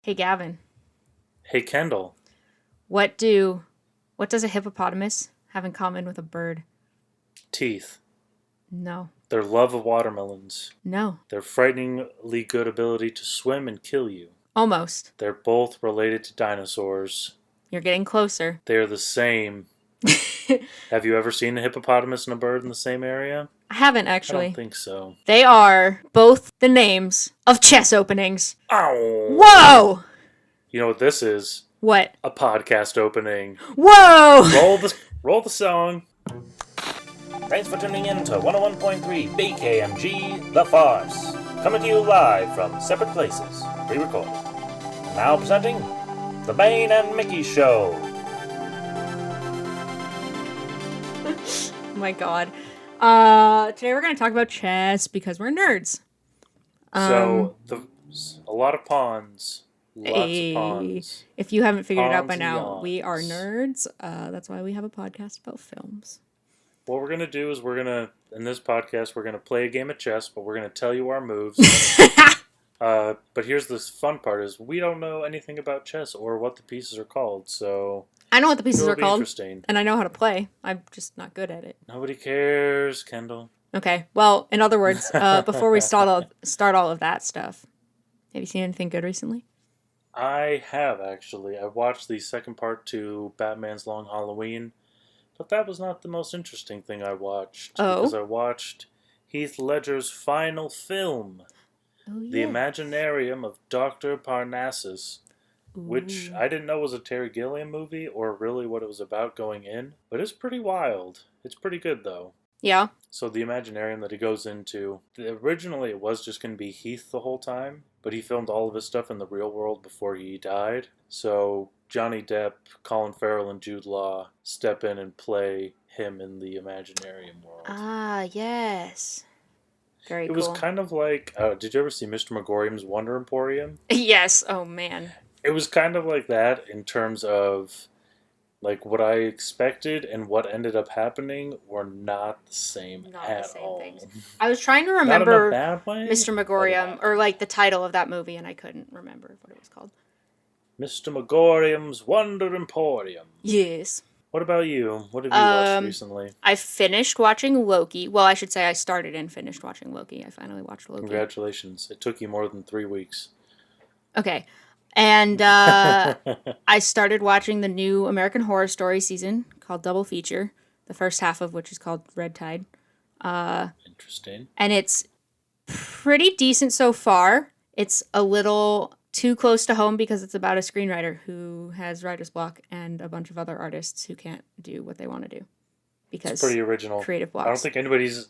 Hey Gavin, Hey Kendall, what do what does a hippopotamus have in common with a bird? teeth. No. Their love of watermelons. No. Their frighteningly good ability to swim and kill you. Almost. They're both related to dinosaurs. You're getting closer. They are the same. I Have you ever seen a hippopotamus and a bird in the same area? haven't I don't actually. think so. They are both the names of chess openings. Ow! Whoa! You know what this is? What? A podcast opening. Whoa! Roll the song. Thanks for tuning in to 101.3 BKMG The Farce. Coming to you live from separate places, pre-recorded. Now presenting The Bane and Mickey Show. Oh my god. Today we're gonna talk about chess because we're nerds. A lot of pawns. Lots Hey, of pawns. if you haven't figured it out by Pawns and now, we are yawns. nerds. That's why we have a podcast about films. What we're going to do is in this podcast, we're going to play a game of chess, but we're going to tell you our moves. But here's the fun part is we don't know anything about chess or what the pieces are called, so I know what the pieces it'll are be called, interesting. and I know how to play. I'm just not good at it. Nobody cares, Kendall. Okay. Well, in other words, before we start all of that stuff, have you seen anything good recently? I have, actually. I watched the second part to Batman's Long Halloween, but that was not the most interesting thing I watched. Oh? Because I watched Heath Ledger's final film, Oh The yeah. Imaginarium of Dr. Parnassus, which Ooh. I didn't know was a Terry Gilliam movie or really what it was about going in, but it's pretty wild. It's pretty good, though. Yeah. So the Imaginarium that he goes into, originally it was just going to be Heath the whole time, but he filmed all of his stuff in the real world before he died. So Johnny Depp, Colin Farrell, and Jude Law step in and play him in the Imaginarium world. Ah, yes. Very It was cool. kind of like, did you ever see Mr. Megorium's Wonder Emporium? Yes. Oh man. It was kind of like that in terms of like what I expected and what ended up happening were not the same Not the at same all. things. I was trying to Not in a remember bad way. Mr. but in a Megorium bad or way. like the title of that movie, and I couldn't remember what it was called. Mr. Megorium's Wonder Emporium. Yes. What about you? What have you watched Um, recently? I finished watching Loki. Well, I should say I started and finished watching Loki. I finally watched Loki. Congratulations. It took you more than 3 weeks. Okay. And I started watching the new American Horror Story season called Double Feature, the first half of which is called Red Tide. Interesting. And it's pretty decent so far. It's a little too close to home because it's about a screenwriter who has writer's block and a bunch of other artists who can't do what they want to do It's because pretty original. creative I don't blocks. think anybody's,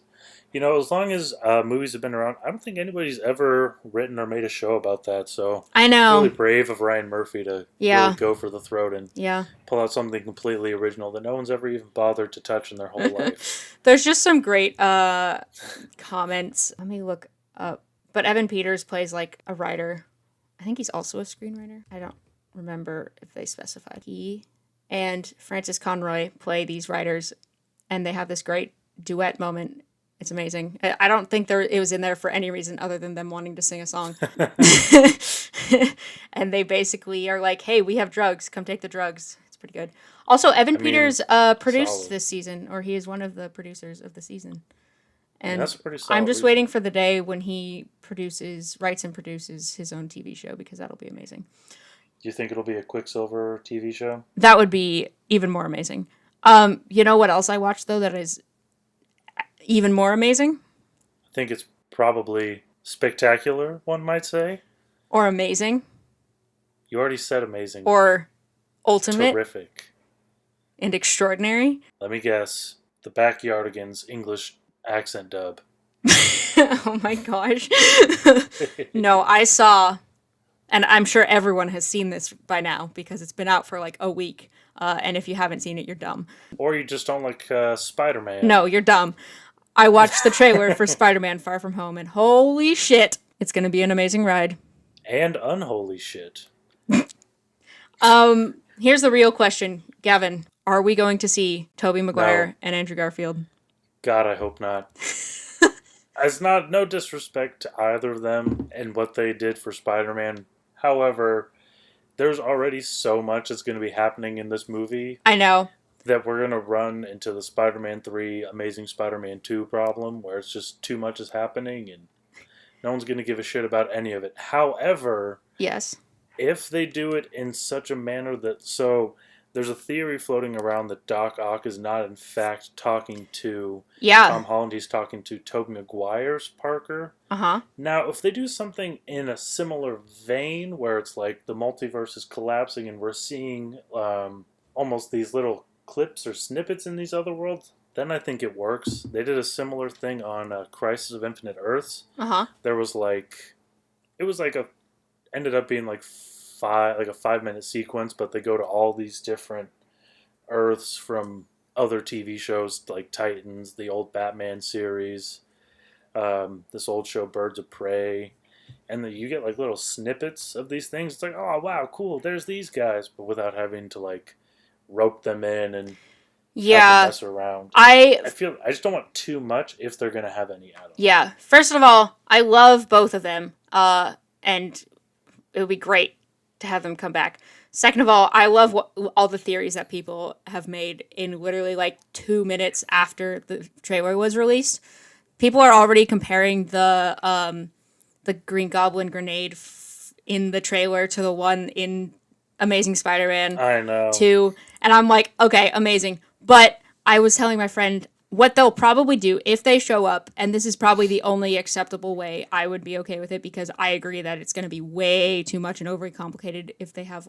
as long as movies have been around, I don't think anybody's ever written or made a show about that. So I it's really know. brave of Ryan Murphy to Yeah. really go for the throat and Yeah. pull out something completely original that no one's ever even bothered to touch in their whole life. There's just some great comments. Let me look up. But Evan Peters plays like a writer. I think he's also a screenwriter. I don't remember if they specified. He and Francis Conroy play these writers, and they have this great duet moment. It's amazing. I don't think it was in there for any reason other than them wanting to sing a song. And they basically are like, "Hey, we have drugs. Come take the drugs." It's pretty good. Also, Evan I mean, Peters produced solid. this season, or he is one of the producers of the season. Yeah, And that's a pretty solid I'm just reason. waiting for the day when he writes and produces his own TV show because that'll be amazing. Do you think it'll be a Quicksilver TV show? That would be even more amazing. You know what else I watched though that is even more amazing I think it's probably spectacular, one might say. or amazing You already said amazing. or ultimate Terrific. and extraordinary? Let me guess. The Backyardigans English accent dub. Oh my gosh. No, I saw, and I'm sure everyone has seen this by now because it's been out for like a week. And if you haven't seen it, you're dumb. Or you just don't like Spider-Man. No, you're dumb. I watched the trailer for Spider-Man Far From Home, and holy shit, it's going to be an amazing ride. And unholy shit. Here's the real question, Gavin. Are we going to see Tobey Maguire No. and Andrew Garfield? God, I hope not. As no disrespect to either of them and what they did for Spider-Man. However, there's already so much that's going to be happening in this movie I know. that we're going to run into the Spider-Man 3, Amazing Spider-Man 2 problem, where it's just too much is happening and no one's going to give a shit about any of it. However, Yes. if they do it in such a manner that... So, there's a theory floating around that Doc Ock is not, in fact, talking to Yeah. Tom Holland. He's talking to Tobey Maguire's Parker. Uh-huh. Now, if they do something in a similar vein, where it's like the multiverse is collapsing and we're seeing almost these little clips or snippets in these other worlds, then I think it works. They did a similar thing on Crisis of Infinite Earths. Uh-huh. There was like... It was like a... Ended up being like a 5-minute sequence, but they go to all these different Earths from other TV shows like Titans, the old Batman series, this old show Birds of Prey, and then you get like little snippets of these things. It's like, oh wow, cool, there's these guys, but without having to like rope them in and have them mess around. I just don't want too much if they're gonna have any at all. Yeah. First of all, I love both of them, and it would be great to have them come back. Second of all, I love all the theories that people have made in literally like 2 minutes after the trailer was released. People are already comparing the Green Goblin grenade in the trailer to the one in Amazing Spider-Man I know. 2. And I'm like, okay, amazing. But I was telling my friend what they'll probably do if they show up, and this is probably the only acceptable way I would be okay with it, because I agree that it's going to be way too much and overly complicated if they have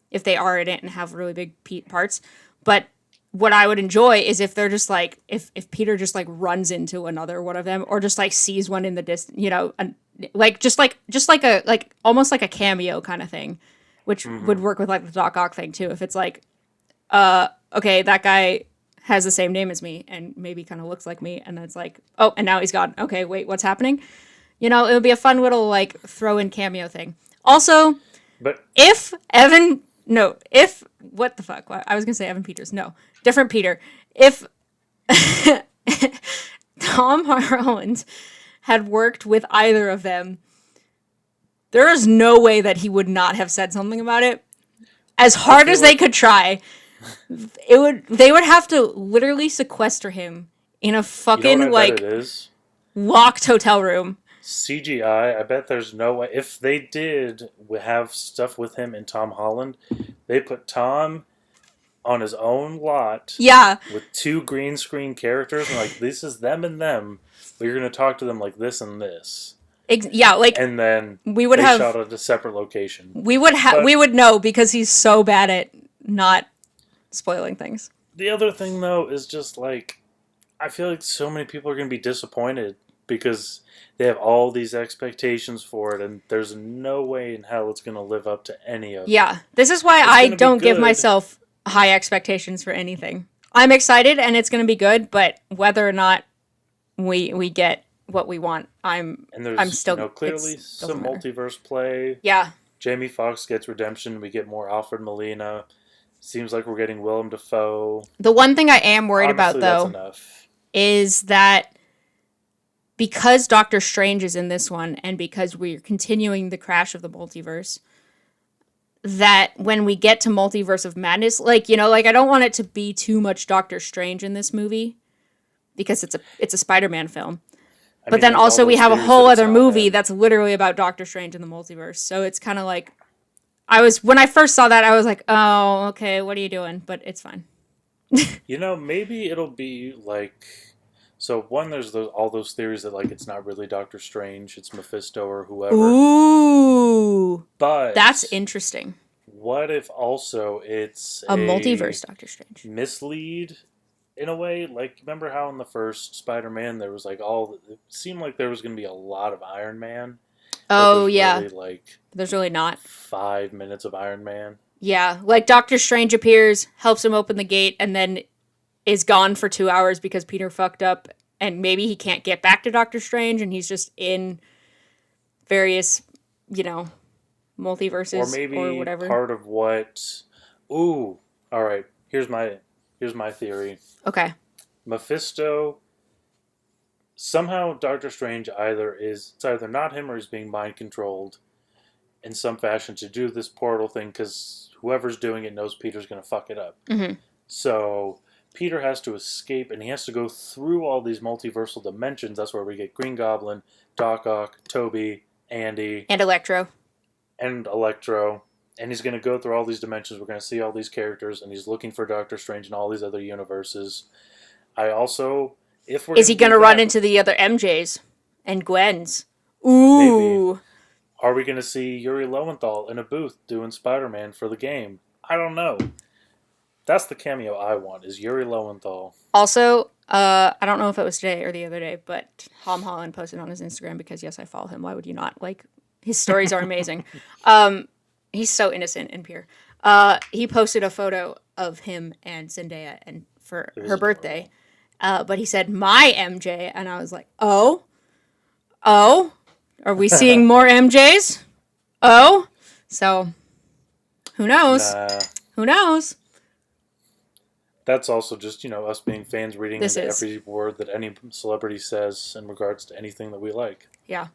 if they are in it and have really big parts. But what I would enjoy is if they're just like, if Peter just like runs into another one of them, or just like sees one in the distance, almost like a cameo kind of thing, which would work with like the Doc Ock thing too. If it's like, okay, that guy has the same name as me and maybe kind of looks like me, and then it's like, oh, and now he's gone. Okay, wait, what's happening? It would be a fun little like throw in cameo thing. Also, but what the fuck? I was gonna say Evan Peters. No, different Peter. If Tom Holland had worked with either of them, there is no way that he would not have said something about it. As hard as they could try, they would have to literally sequester him in a fucking locked hotel room. CGI, I bet there's no way. If they did have stuff with him and Tom Holland, they put Tom on his own lot. Yeah. With 2 green screen characters, and like, this is them and them, but you're going to talk to them like this and this. And then we would have shot at a separate location. We would know, because he's so bad at not spoiling things. The other thing, though, is just like, I feel like so many people are going to be disappointed because they have all these expectations for it, and there's no way in hell it's going to live up to any of it. Yeah, this is why I don't give myself high expectations for anything. I'm excited, and it's going to be good, but whether or not we get what we want, I'm still clearly some multiverse play. Yeah. Jamie Foxx gets redemption. We get more Alfred Molina. Seems like we're getting Willem Dafoe. The one thing I am worried about, though, is that because Doctor Strange is in this one, and because we're continuing the crash of the multiverse, that when we get to Multiverse of Madness, I don't want it to be too much Doctor Strange in this movie, because it's a Spider-Man film. But then also we have a whole other movie that's literally about Doctor Strange in the multiverse. So it's kind of like, when I first saw that, I was like, oh, okay, what are you doing? But it's fine. Maybe it'll be like, so one, there's all those theories that like it's not really Doctor Strange, it's Mephisto or whoever. Ooh. But that's interesting. What if also it's a multiverse Doctor Strange mislead? In a way, like, remember how in the first Spider-Man there was, like, it seemed like there was going to be a lot of Iron Man. Oh, yeah. Really, there's really not. 5 minutes of Iron Man. Yeah, like Doctor Strange appears, helps him open the gate, and then is gone for 2 hours because Peter fucked up, and maybe he can't get back to Doctor Strange, and he's just in various, multiverses or maybe or whatever. Part of what... Ooh, all right, here's my theory. Okay. Mephisto, somehow Doctor Strange it's either not him or he's being mind controlled, in some fashion to do this portal thing because whoever's doing it knows Peter's going to fuck it up. Mm-hmm. So Peter has to escape, and he has to go through all these multiversal dimensions. That's where we get Green Goblin, Doc Ock, Toby, Andy, And Electro. And Electro. And he's going to go through all these dimensions. We're going to see all these characters, and he's looking for Doctor Strange in all these other universes. Is he going to run into the other MJs and Gwens? Ooh. Maybe. Are we going to see Yuri Lowenthal in a booth doing Spider-Man for the game? I don't know. That's the cameo I want, is Yuri Lowenthal. Also, I don't know if it was today or the other day, but Tom Holland posted on his Instagram, because yes, I follow him. Why would you not? Like, his stories are amazing. He's so innocent and pure. He posted a photo of him and Zendaya and for her birthday. But he said, my MJ. And I was like, oh, are we seeing more MJs? Oh, so who knows? Who knows? That's also just, us being fans reading into every word that any celebrity says in regards to anything that we like. Yeah.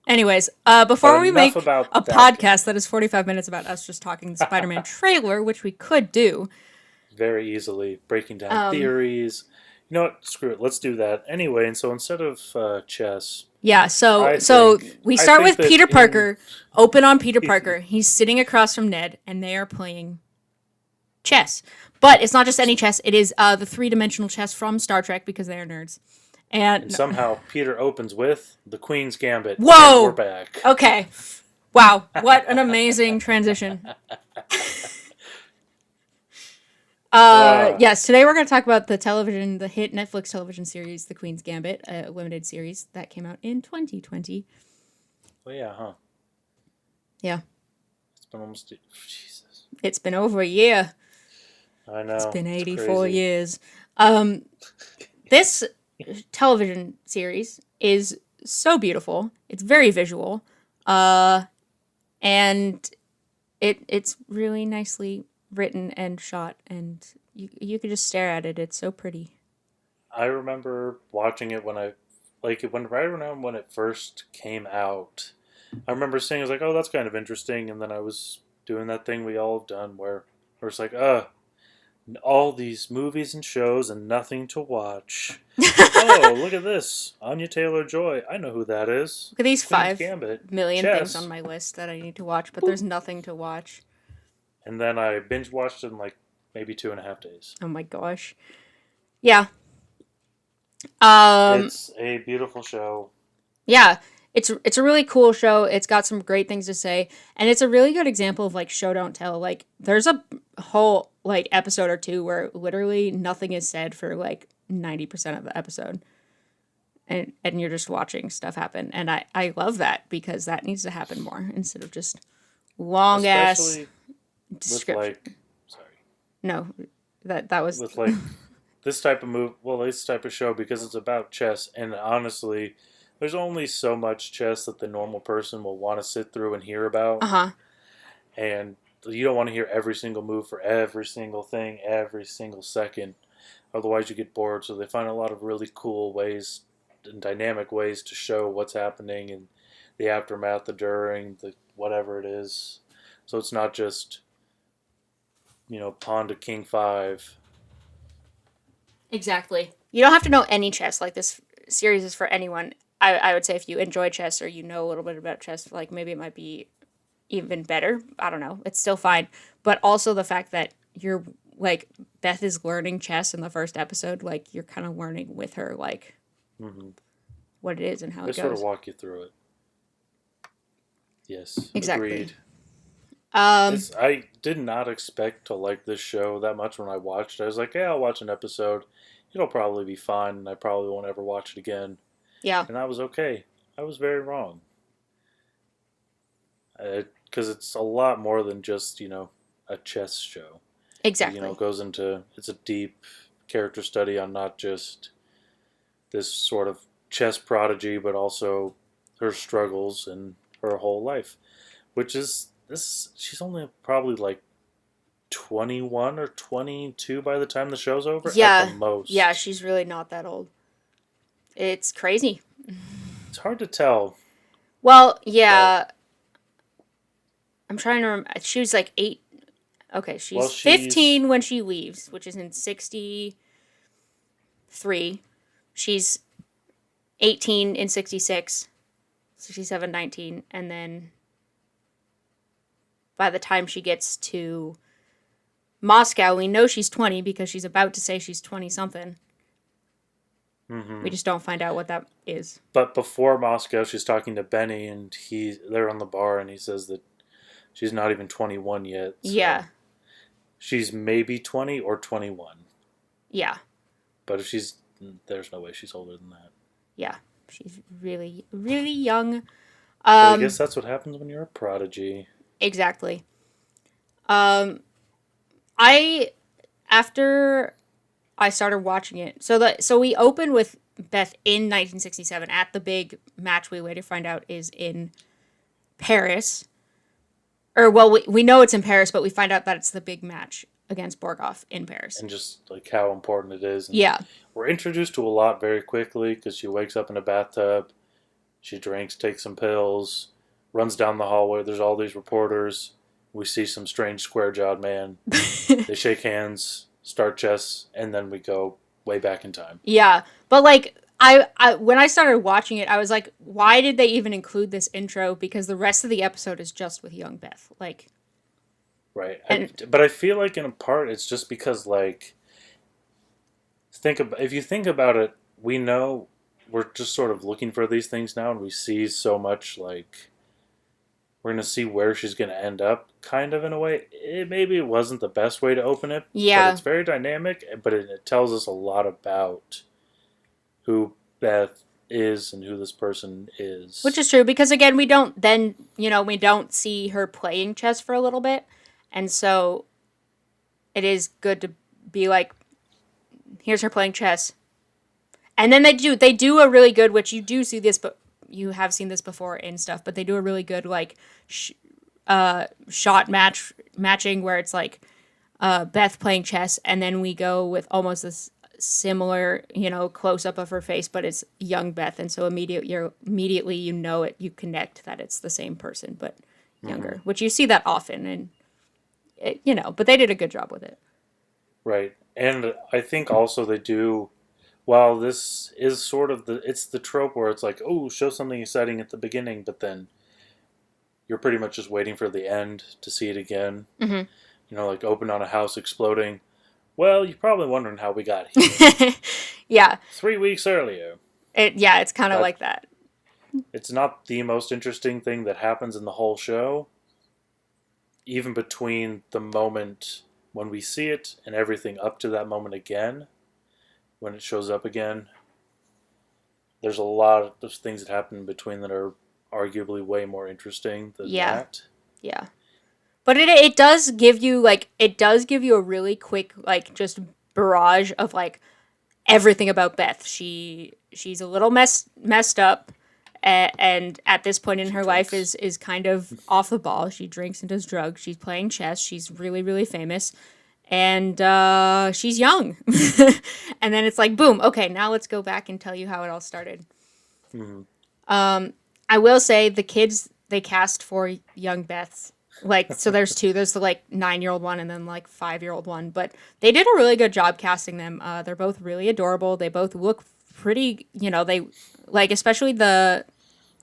Anyways, before we make a podcast that is 45 minutes about us just talking the Spider-Man trailer, which we could do. Very easily. Breaking down theories. You know what? Screw it. Let's do that. Anyway, and so instead of chess... Yeah, so we start with Peter Parker. Open on Peter Parker. He's sitting across from Ned, and they are playing chess. But it's not just any chess. It is the three-dimensional chess from Star Trek, because they are nerds. And somehow Peter opens with the Queen's Gambit. Whoa! And we're back. Okay. Wow. What an amazing transition. Yes, today we're going to talk about the hit Netflix television series, The Queen's Gambit, a limited series that came out in 2020. Oh, yeah, huh? Yeah. It's been almost... Jesus. It's been over a year. I know. It's been 84 years. This television series is so beautiful. It's very visual. And it's really nicely written and shot, and you could just stare at it. It's so pretty. I remember watching it when it first came out. I remember seeing, I was like, oh, that's kind of interesting, and then I was doing that thing we all have done where it's like, all these movies and shows and nothing to watch. Oh, look at this. Anya Taylor-Joy. I know who that is. Look at these Queen's 5 Gambit. million Chess. things on my list that I need to watch, but there's nothing to watch. And then I binge watched it in maybe 2.5 days. Oh my gosh. Yeah. It's a beautiful show. Yeah. It's a really cool show. It's got some great things to say, and it's a really good example of show don't tell. There's a whole episode or two where literally nothing is said for 90% of the episode, and you're just watching stuff happen, and I love that, because that needs to happen more instead of just long ass description. No, that was with this type of this type of show, because it's about chess, and honestly, there's only so much chess that the normal person will want to sit through and hear about. And you don't want to hear every single move for every single thing, every single second. Otherwise you get bored. So they find a lot of really cool ways and dynamic ways to show what's happening and the aftermath, the during, the whatever it is. So it's not just, pawn to king 5. Exactly. You don't have to know any chess. This series is for anyone. I would say if you enjoy chess or you know a little bit about chess, maybe it might be even better. I don't know. It's still fine. But also the fact that you're, Beth is learning chess in the first episode. You're kind of learning with her, what it is and how it goes. They sort of walk you through it. Yes. Exactly. Agreed. I did not expect to like this show that much when I watched it. I was like, yeah, I'll watch an episode. It'll probably be fine, and I probably won't ever watch it again. Yeah. And I was okay. I was very wrong. Because it's a lot more than just, a chess show. Exactly. It goes into, it's a deep character study on not just this sort of chess prodigy, but also her struggles and her whole life. Which is, she's only probably 21 or 22 by the time the show's over. Yeah. At the most. Yeah, she's really not that old. It's crazy. It's hard to tell. Well, yeah. I'm trying to remember. She was like 8. Okay, Well, she's 15 when she leaves, which is in 63. She's 18 in 66, 67, 19, and then by the time she gets to Moscow, we know she's 20 because she's about to say she's 20 something. Mm-hmm. We just don't find out what that is. But before Moscow, she's talking to Benny, and they're on the bar, and he says that she's not even 21 yet. So Yeah. she's maybe 20 or 21. Yeah. But if there's no way she's older than that. Yeah. She's really, really young. I guess that's what happens when you're a prodigy. Exactly. After I started watching it, so we open with Beth in 1967 at the big match we later find out is in Paris. Or, well, we know it's in Paris, but we find out that it's the big match against Borgoff in Paris. And just, like, how important it is. And yeah. We're introduced to a lot very quickly because she wakes up in a bathtub, she drinks, takes some pills, runs down the hallway. There's all these reporters. We see some strange square-jawed man. They shake hands, start chess, and then we go way back in time. Yeah, but, like, I when I started watching it, I was like, why did they even include this intro? Because the rest of the episode is just with young Beth. Like, right. But I feel like in a part it's just because, like, if you think about it, we know we're just sort of looking for these things now, and we see so much, like, we're going to see where she's going to end up, kind of, in a way. Maybe it wasn't the best way to open it, yeah. But it's very dynamic, but it tells us a lot about who Beth is and who this person is. Which is true, because, again, we don't see her playing chess for a little bit, and so it is good to be like, here's her playing chess. And then they do a really good, which you do see this, but you have seen this before in stuff, but they do a really good, like, shot matching where it's like Beth playing chess, and then we go with almost this similar, close up of her face, but it's young Beth, and so immediately you connect that it's the same person but younger, which you see that often, and but they did a good job with it. Right, and I think also they do. While this is sort of it's the trope where it's like, oh, show something exciting at the beginning, but then you're pretty much just waiting for the end to see it again. Mm-hmm. Like open on a house exploding. Well, you're probably wondering how we got here. Yeah. 3 weeks earlier. It's kind of like that. It's not the most interesting thing that happens in the whole show. Even between the moment when we see it and everything up to that moment again, when it shows up again, there's a lot of things that happen in between that are arguably way more interesting than that. Yeah. But it does give you a really quick, like, just barrage of, like, everything about Beth. She's a little messed up, and at this point in her life is kind of off the ball. She drinks and does drugs. She's playing chess. She's really, really famous. And she's young. And then it's like, boom, okay, now let's go back and tell you how it all started. Mm-hmm. I will say the kids they cast for young Beth's, like, so there's two. There's the, like, 9-year-old one and then, like, 5-year-old one. But they did a really good job casting them. They're both really adorable. They both look pretty, they, like, especially the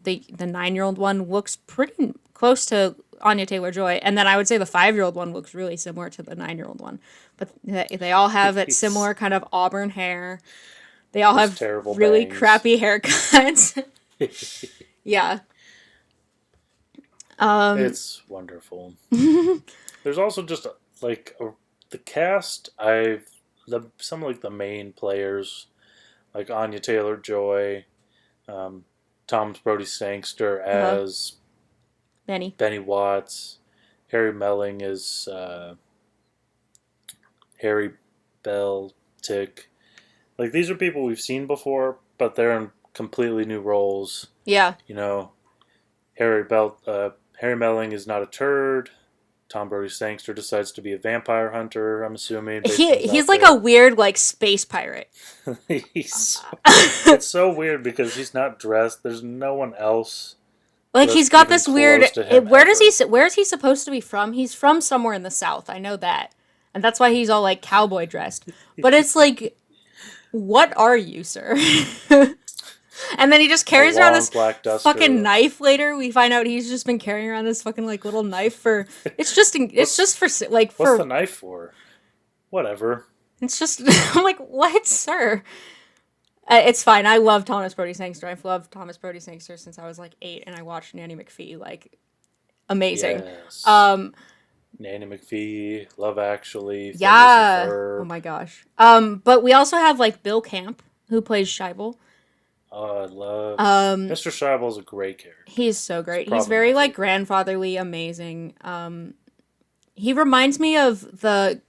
9-year-old one looks pretty close to Anya Taylor-Joy, and then I would say the 5-year-old one looks really similar to the 9-year-old one, but they all have that similar kind of auburn hair. They all have really bangs. Crappy haircuts. Yeah. It's wonderful. There's also just the cast. Some of, like, the main players, like Anya Taylor-Joy, Tom Brody-Sangster as Benny Watts, Harry Melling as Harry Beltic. Like, these are people we've seen before, but they're in completely new roles. Yeah. Harry Melling is not a turd. Tom Brody-Sangster decides to be a vampire hunter, I'm assuming. He's like a weird, like, space pirate. It's so weird because he's not dressed. There's no one else Like, he's got even this close weird... to him where is ever. where is he supposed to be from? He's from somewhere in the South. I know that. And that's why he's all, like, cowboy dressed. But it's like, what are you, sir? And then he just carries around this black duster. fucking knife later. We find out he's just been carrying around this fucking, like, little knife for... It's just for, like, for... What's the knife for? Whatever. It's just... I'm like, what, sir? It's fine. I love Thomas Brody Sangster. I've loved Thomas Brody Sangster since I was like 8, and I watched Nanny McPhee. Like, amazing. Yes. Nanny McPhee, Love Actually. Yeah. Oh my gosh. But we also have like Bill Camp, who plays Scheibel. Oh, I love Mr. Scheibel is a great character. He's so great. He's very like grandfatherly, amazing. He reminds me of the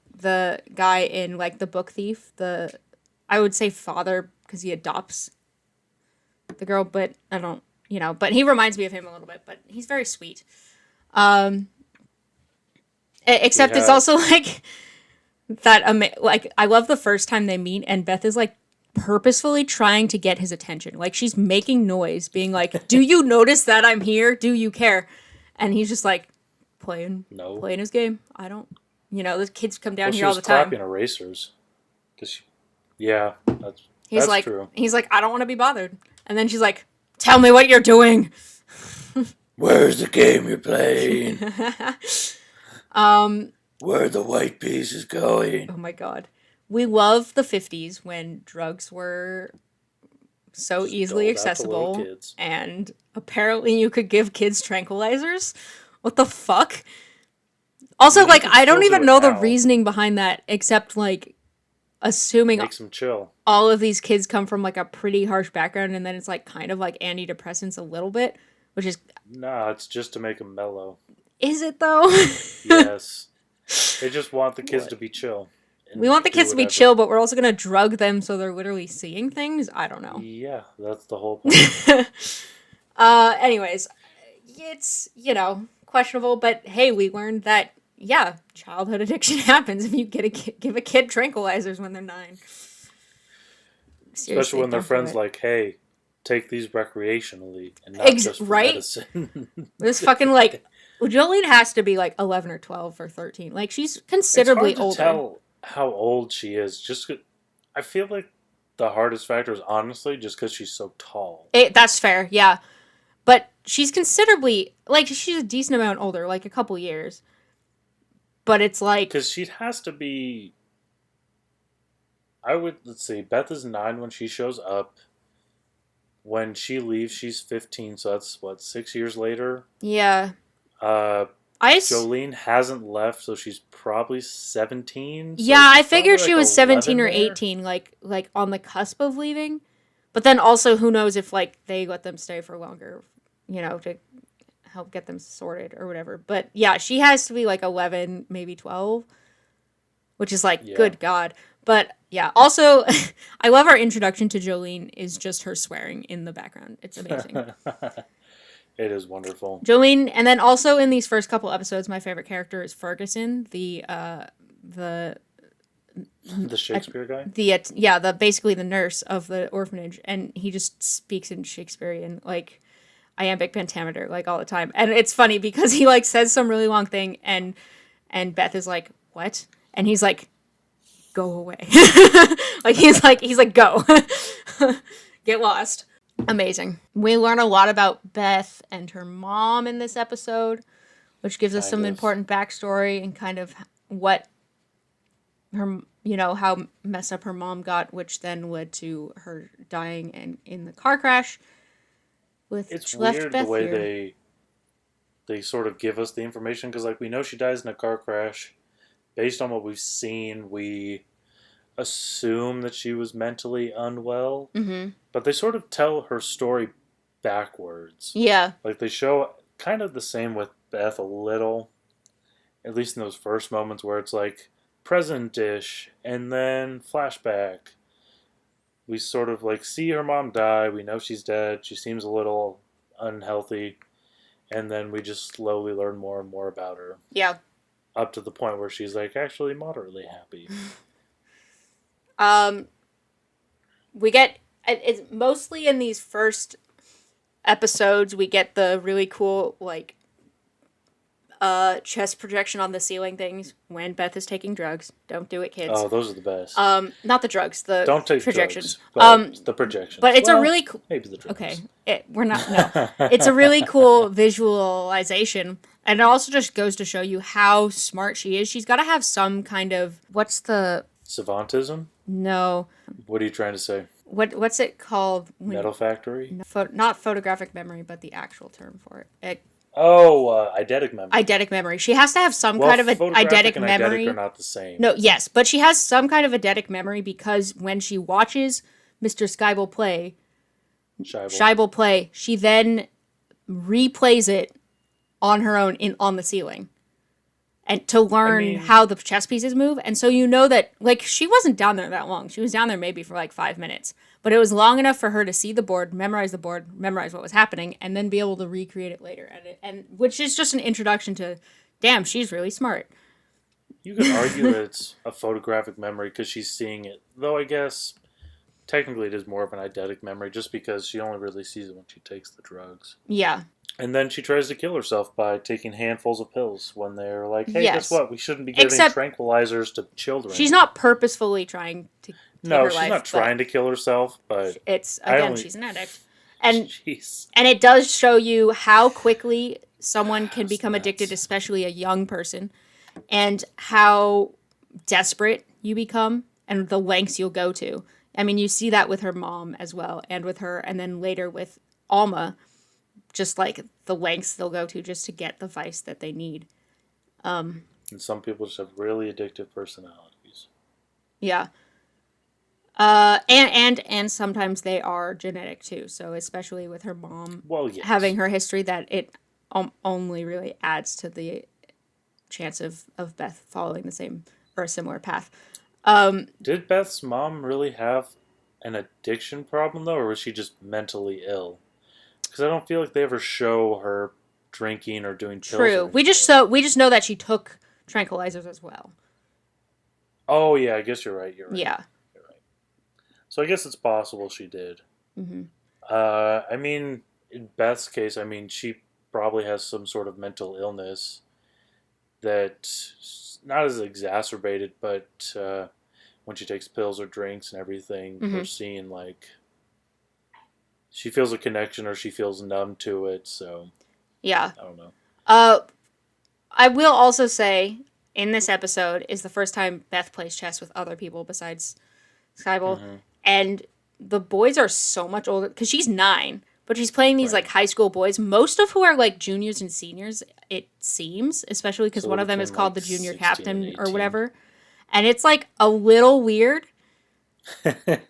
guy in like The Book Thief. I would say father, because he adopts the girl, but I don't, but he reminds me of him a little bit, but he's very sweet. Except it's also like that, like, I love the first time they meet and Beth is like purposefully trying to get his attention. Like, she's making noise, being like, do you notice that I'm here? Do you care? And he's just like playing his game. I don't, the kids come down here all the time. She was clapping erasers. Yeah, that's true. He's like, I don't want to be bothered. And then she's like, tell me what you're doing. Where's the game you're playing? Where are the white pieces going? Oh my god. We love the 50s when drugs were so easily accessible. And apparently you could give kids tranquilizers. What the fuck? Also, like, I don't even know the reasoning behind that, except like assuming makes them chill. All of these kids come from like a pretty harsh background, and then it's like kind of like antidepressants a little bit, which is it's just to make them mellow. Is it though? Yes, they just want the kids to be chill. We want the kids to be chill, but we're also gonna drug them so they're literally seeing things. I don't know. Yeah, that's the whole point. Anyways, it's questionable, but hey, we learned that. Yeah, childhood addiction happens if you give a kid tranquilizers when they're 9. Seriously, especially when their friends like, hey, take these recreationally and not just for medicine. This fucking like, Jolene has to be like 11 or 12 or 13. Like, she's considerably older. It's hard to tell how old she is. Just, I feel like the hardest factor is honestly just because she's so tall. That's fair, yeah. But she's considerably, like, she's a decent amount older, like a couple years. But it's like... Because she has to be... let's see, Beth is 9 when she shows up. When she leaves, she's 15, so that's, 6 years later? Yeah. Jolene hasn't left, so she's probably 17. So yeah, I figured she was 17 or 18, like on the cusp of leaving. But then also, who knows if, like, they let them stay for longer, to help get them sorted or whatever. But yeah, she has to be like 11, maybe 12, which is like, good God. But yeah, also, I love our introduction to Jolene is just her swearing in the background. It's amazing. It is wonderful. Jolene, and then also in these first couple episodes, my favorite character is Ferguson, the Shakespeare guy? Basically the nurse of the orphanage, and he just speaks in Shakespearean, like, iambic pentameter, like, all the time. And it's funny because he, like, says some really long thing, and Beth is like, what? And he's like, go away. Like, he's like, go. Get lost. Amazing. We learn a lot about Beth and her mom in this episode, which gives us some important backstory and kind of what her, how messed up her mom got, which then led to her dying in the car crash. It's weird the way they sort of give us the information, because, like, we know she dies in a car crash. Based on what we've seen, we assume that she was mentally unwell. Mm-hmm. But they sort of tell her story backwards. Yeah. Like, they show kind of the same with Beth a little, at least in those first moments where it's like present-ish and then flashback. We sort of, like, see her mom die. We know she's dead. She seems a little unhealthy. And then we just slowly learn more and more about her. Yeah. Up to the point where she's, like, actually moderately happy. We get... It's mostly in these first episodes, we get the really cool, like, chest projection on the ceiling things when Beth is taking drugs. Don't do it, kids. Oh, those are the best. Not the drugs, the Don't take projections. drugs, but the projections. But it's a really cool... Maybe the drugs. Okay, we're not... No. It's a really cool visualization. And it also just goes to show you how smart she is. She's got to have some kind of... What's the... Savantism? No. What are you trying to say? What's it called? Metal factory? Not photographic memory, but the actual term for it. Eidetic memory. Eidetic memory. She has to have some kind of an eidetic and memory. Eidetic are not the same. No, yes, but she has some kind of eidetic memory because when she watches Mr. Scheibel play, she then replays it on her own on the ceiling. And to learn how the chess pieces move. And so you know that, like, she wasn't down there that long. She was down there maybe for like 5 minutes. But it was long enough for her to see the board, memorize what was happening, and then be able to recreate it later. And which is just an introduction to, damn, she's really smart. You could argue that it's a photographic memory because she's seeing it. Though I guess technically it is more of an eidetic memory just because she only really sees it when she takes the drugs. Yeah. And then she tries to kill herself by taking handfuls of pills when they're like, hey, guess what? We shouldn't be giving tranquilizers to children. She's not purposefully trying to kill her life. No, she's not trying to kill herself, but... It's, again, she's an addict. And it does show you how quickly someone can become addicted, especially a young person, and how desperate you become and the lengths you'll go to. I mean, you see that with her mom as well, and with her, and then later with Alma, just like the lengths they'll go to just to get the vice that they need. And some people just have really addictive personalities. Yeah. And sometimes they are genetic too. So especially with her mom having her history, that it only really adds to the chance of Beth following the same or a similar path. Did Beth's mom really have an addiction problem though, or was she just mentally ill? Because I don't feel like they ever show her drinking or doing pills. True. We just know that she took tranquilizers as well. Oh yeah, I guess you're right. Yeah. You're right. So I guess it's possible she did. Mm-hmm. I mean, in Beth's case, I mean, she probably has some sort of mental illness that's not as exacerbated, but when she takes pills or drinks and everything, we're seeing like she feels a connection or she feels numb to it. So yeah, I don't know. I will also say in this episode is the first time Beth plays chess with other people besides Scheibel, and the boys are so much older because she's 9. But she's playing these, like, high school boys, most of who are, like, juniors and seniors, it seems, especially because one of them is called the junior captain or whatever. And it's, like, a little weird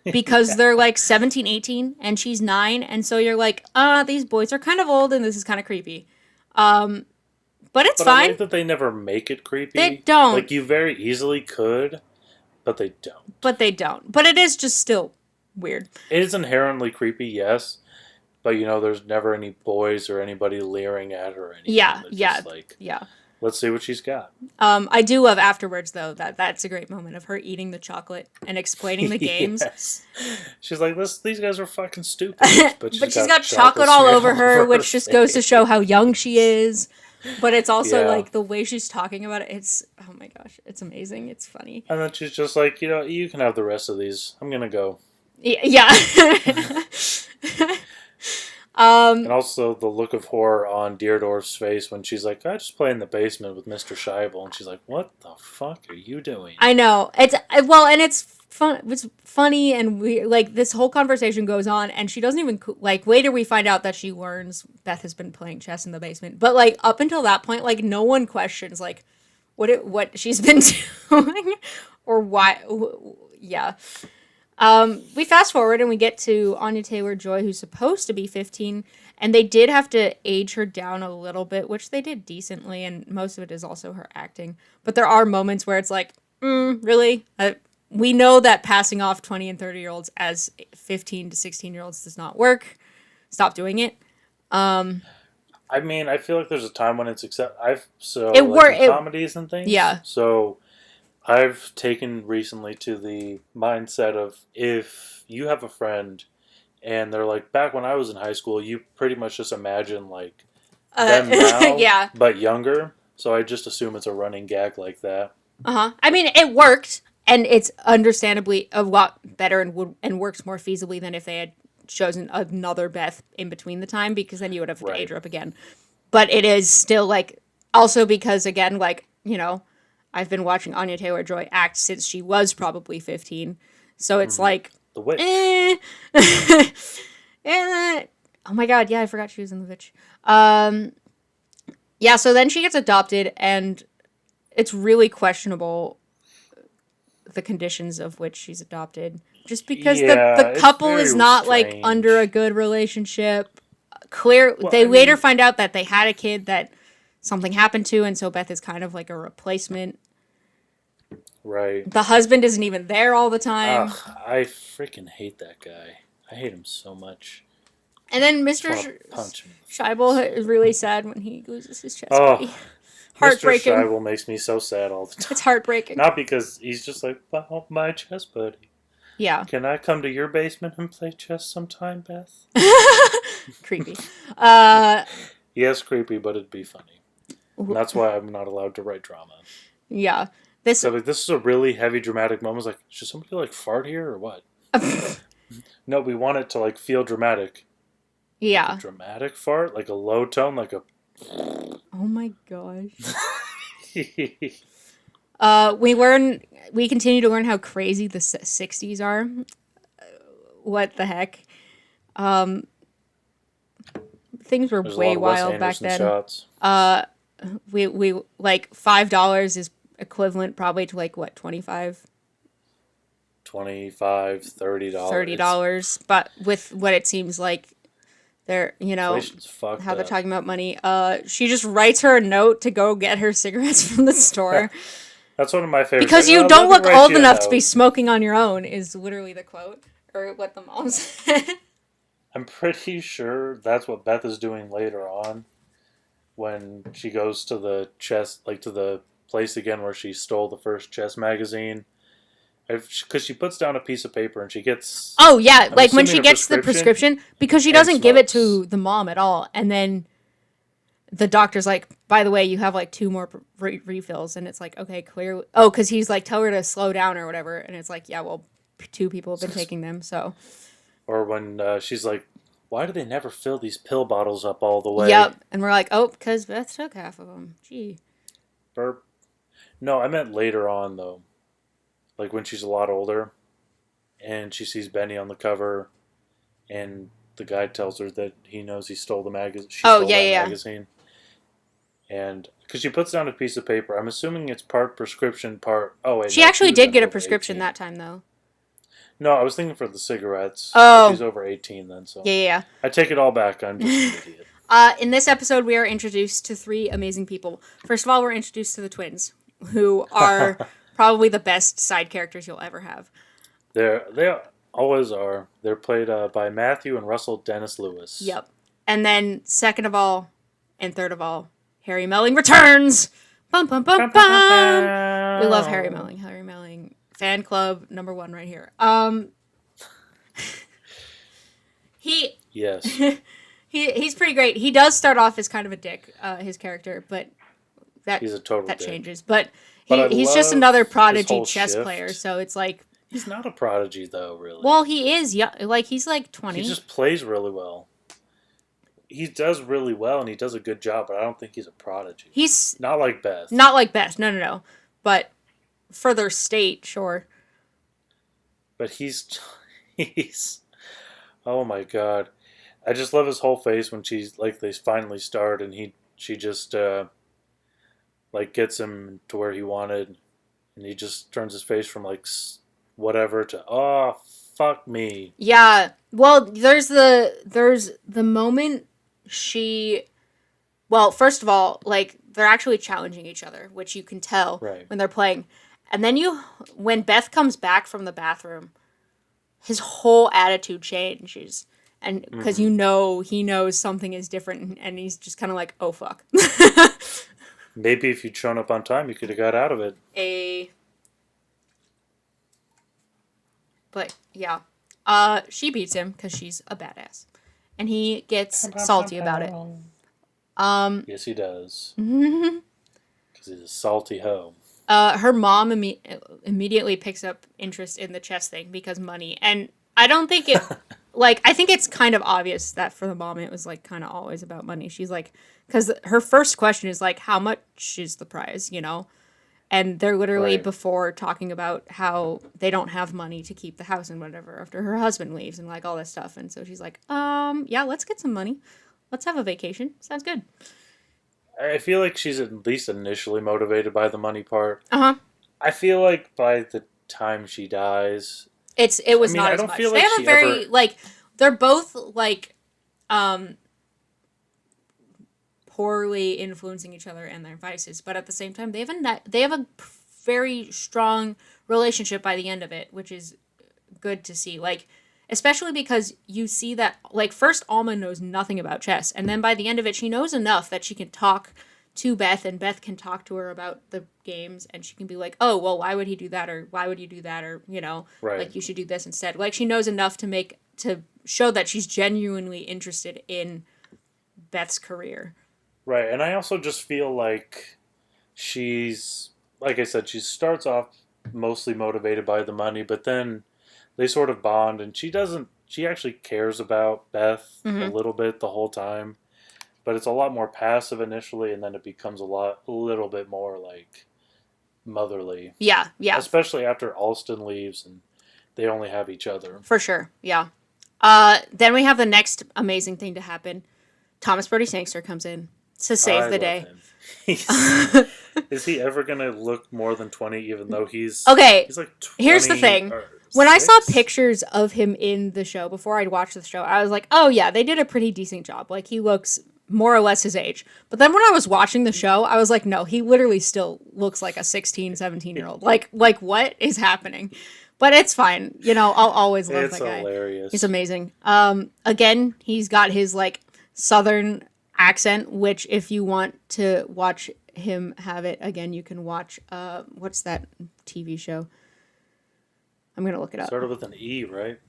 because they're, like, 17, 18, and she's 9. And so you're like, these boys are kind of old, and this is kind of creepy. But it's fine. I like that they never make it creepy. They don't. Like, you very easily could, but they don't. But it is just still weird. It is inherently creepy, yes. But, you know, there's never any boys or anybody leering at her or anything. Yeah. Let's see what she's got. I do love afterwards, though, that's a great moment of her eating the chocolate and explaining the games. Yes. She's like, these guys are fucking stupid. But she's got chocolate all over her, which just goes to show how young she is. But it's also, like, the way she's talking about it, it's, oh my gosh, it's amazing. It's funny. And then she's just like, you know, you can have the rest of these. I'm going to go. Yeah. And also the look of horror on Deerdorf's face when she's like, I just play in the basement with Mr. Scheibel. And she's like, what the fuck are you doing? I know. It's fun. It's funny and weird. Like, this whole conversation goes on and she doesn't even, like, later we find out that she learns Beth has been playing chess in the basement. But, like, up until that point, like, no one questions, like, what she's been doing or why. Yeah. We fast forward and we get to Anya Taylor-Joy, who's supposed to be 15, and they did have to age her down a little bit, which they did decently, and most of it is also her acting. But there are moments where it's like, really? We know that passing off 20 and 30-year-olds as 15 to 16-year-olds does not work. Stop doing it. I mean, I feel like there's a time when it's comedies and things. Yeah. So I've taken recently to the mindset of if you have a friend And they're like, back when I was in high school, you pretty much just imagine like them now, yeah. but younger. So I just assume it's a running gag like that. I mean, it worked, and it's understandably a lot better and works more feasibly than if they had chosen another Beth in between the time, because then you would have to age her up again. But it is still like, also because again, like, I've been watching Anya Taylor-Joy act since she was probably 15, so it's like The Witch. Oh my god, yeah, I forgot she was in The Witch. Yeah, so then she gets adopted, and it's really questionable the conditions of which she's adopted. Just because the couple is not like under a good relationship. They later find out that they had a kid that something happened to, and so Beth is kind of like a replacement. Right. The husband isn't even there all the time. Ugh, I freaking hate that guy. I hate him so much. And then Mr. Scheibel is really sad when he loses his chest buddy. Heartbreaking. Mr. Scheibel makes me so sad all the time. It's heartbreaking. Not because he's just like, well, my chess buddy. Yeah. Can I come to your basement and play chess sometime, Beth? Creepy. Yes, creepy, but it'd be funny. And that's why I'm not allowed to write drama. Yeah. So like, this is a really heavy, dramatic moment. It's like, should somebody like fart here or what? No, we want it to like feel dramatic. Yeah. Like a dramatic fart, like a low tone, like a. Oh my gosh. We continue to learn how crazy the 60s are. What the heck? Things were way wild back then. Shots. We like $5 is equivalent probably to like what, $25, $30. $30, but with what it seems like they're, how they're talking about money. She just writes her a note to go get her cigarettes from the store. That's one of my favorites. Because you don't look old enough to be smoking on your own is literally the quote, or what the mom said. I'm pretty sure that's what Beth is doing later on when she goes to the chess, like to the place again where she stole the first chess magazine. Because she puts down a piece of paper and she gets... Oh, yeah. Like when she gets the prescription, because she doesn't give it to the mom at all. And then the doctor's like, by the way, you have like 2 more refills. And it's like, okay, clear. Oh, because he's like, tell her to slow down or whatever. And it's like, yeah, well, 2 people have been taking them, so... Or when she's like, why do they never fill these pill bottles up all the way? Yep. And we're like, oh, because Beth took half of them. Gee. Burp. No, I meant later on, though. Like when she's a lot older and she sees Benny on the cover and the guy tells her that he knows he stole the magazine. Magazine. And because she puts down a piece of paper, I'm assuming it's part prescription, part... Oh, wait. She actually did get a prescription 18. That time, though. No, I was thinking for the cigarettes. Oh. She's over 18 then, so... Yeah. I take it all back. I'm just an idiot. In this episode, we are introduced to 3 amazing people. First of all, we're introduced to the twins, who are... probably the best side characters you'll ever have. They always are. They're played by Matthew and Russell Dennis Lewis. Yep. And then second of all, and third of all, Harry Melling returns. Bum bum bum bum. We love Harry Melling. Harry Melling fan club #1 right here. Yes. He's pretty great. He does start off as kind of a dick, his character, but he's a total that dick. Changes. But he's just another prodigy chess shift. player, so it's like... He's not a prodigy, though, really. Well, he is. He's like 20. He just plays really well. He does really well, and he does a good job, but I don't think he's a prodigy. He's... Not like Beth. Not like Beth, no. But for their state, sure. But he's... Oh, my God. I just love his whole face when they finally start, and she just... gets him to where he wanted, and he just turns his face from whatever to oh fuck me. Yeah. Well, there's the moment first of all, they're actually challenging each other, which you can tell when they're playing. And then when Beth comes back from the bathroom, his whole attitude changes. And because he knows something is different, and he's just kind of like, oh fuck. Maybe if you'd shown up on time, you could have got out of it. But, yeah. She beats him because she's a badass. And he gets salty about it. Yes, he does. Her Because he's a salty hoe. mom immediately picks up interest in the chess thing because money. And I don't think it... Like, I think it's kind of obvious that for the mom, it was, like, kind of always about money. She's like... Because her first question is, like, how much is the prize, you know? And they're literally before talking about how they don't have money to keep the house and whatever after her husband leaves and, like, all this stuff. And so she's like, yeah, let's get some money. Let's have a vacation. Sounds good. I feel like she's at least initially motivated by the money part. Uh-huh. I feel like by the time she dies... It was not as much. They have a very, like, they're both, like, poorly influencing each other and their vices, but at the same time, they have a very strong relationship by the end of it, which is good to see. Like, especially because you see that, like, first Alma knows nothing about chess, and then by the end of it, she knows enough that she can talk to Beth, and Beth can talk to her about the games, and she can be like, oh, well, why would he do that, or why would you do that, or, you know, like, you should do this instead. Like, she knows enough to show that she's genuinely interested in Beth's career. Right, and I also just feel like she's, like I said, she starts off mostly motivated by the money, but then they sort of bond, and she actually cares about Beth a little bit the whole time. But it's a lot more passive initially, and then it becomes a little bit more, like, motherly. Yeah. Especially after Alston leaves, and they only have each other. For sure, yeah. Then we have the next amazing thing to happen. Thomas Brody Sangster comes in to save the day. Is he ever going to look more than 20, even though he's like 20? Here's the thing. When I saw pictures of him in the show, before I'd watched the show, I was like, oh yeah, they did a pretty decent job. Like, he looks... more or less his age. But then when I was watching the show, I was like, no, he literally still looks like a 16, 17-year-old. Like what is happening? But it's fine. You know, I'll always love that guy. It's hilarious. He's amazing. Again, he's got his, like, southern accent, which if you want to watch him have it again, you can watch, what's that TV show? I'm going to look it up. Started with an E, right?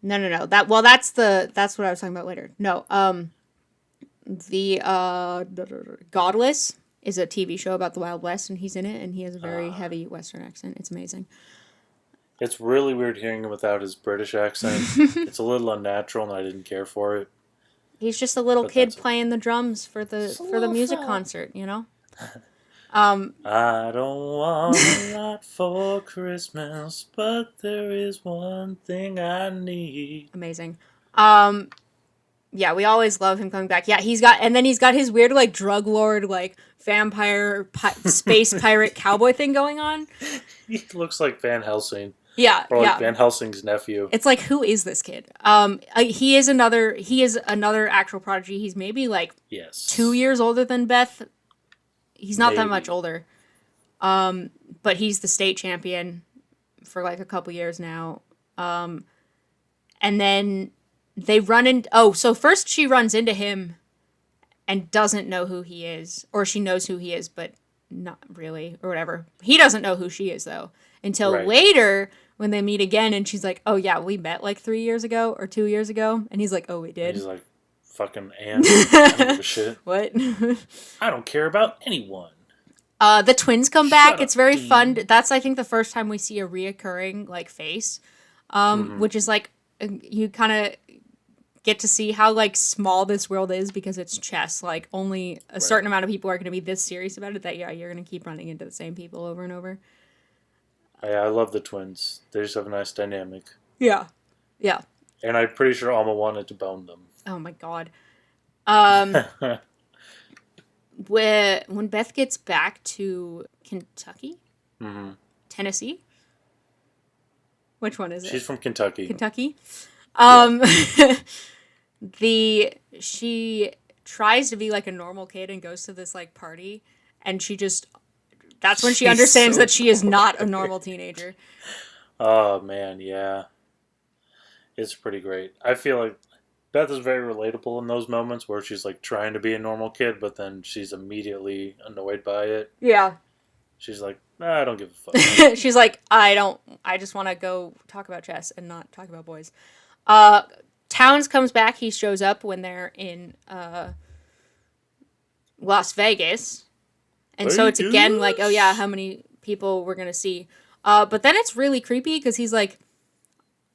No. That's what I was talking about later. No, the Godless is a TV show about the Wild West, and he's in it, and he has a very heavy Western accent. It's amazing. It's really weird hearing him without his British accent. It's a little unnatural, and I didn't care for it. He's just a little kid playing the drums for the music concert, you know? I don't want a lot for Christmas, but there is one thing I need. Amazing. Yeah, we always love him coming back. Yeah, he's got his weird, like, drug lord, like, vampire, space pirate cowboy thing going on. He looks like Van Helsing. Yeah, or like Van Helsing's nephew. It's like, who is this kid? He is another actual prodigy. He's maybe, like, 2 years older than Beth. He's not that much older. But he's the state champion for, like, a couple years now. And then... they run in... so first she runs into him and doesn't know who he is. Or she knows who he is, but not really, or whatever. He doesn't know who she is, though. Until later, when they meet again, and she's like, oh, yeah, we met, like, 3 years ago, or 2 years ago. And he's like, oh, we did? And he's like, fucking Anne. I don't give a shit. What? I don't care about anyone. The twins come back. It's very fun. That's, I think, the first time we see a reoccurring, like, face. Which is, like, you kind of... get to see how, like, small this world is because it's chess. Like, only a certain amount of people are going to be this serious about it that, yeah, you're going to keep running into the same people over and over. I love the twins. They just have a nice dynamic. Yeah. And I'm pretty sure Alma wanted to bone them. Oh, my God. When Beth gets back to Kentucky? Mm-hmm. Tennessee? Which one is it? She's from Kentucky. Kentucky? She tries to be like a normal kid and goes to this, like, party, and that's when she understands that she is not a normal teenager. Oh man, yeah. It's pretty great. I feel like Beth is very relatable in those moments where she's, like, trying to be a normal kid, but then she's immediately annoyed by it. Yeah. She's like, I don't give a fuck. She's like, I just want to go talk about chess and not talk about boys. Towns comes back. He shows up when they're in Las Vegas. And so it's again like, oh yeah, how many people we're going to see. But then it's really creepy because he's like,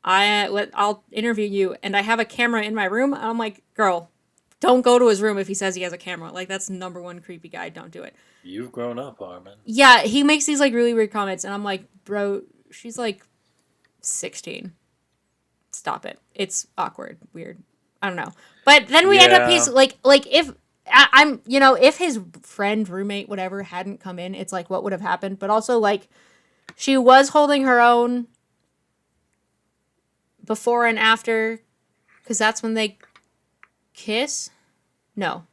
I'll interview you, and I have a camera in my room. And I'm like, girl, don't go to his room if he says he has a camera. Like, that's number one creepy guy. Don't do it. You've grown up, Armin. Yeah, he makes these like really weird comments, and I'm like, bro, she's like 16. Stop it. It's awkward, weird. I don't know. But then we end up he's like if I'm if his friend, roommate, whatever hadn't come in, it's like what would have happened. But also like she was holding her own before and after, because that's when they kiss. No,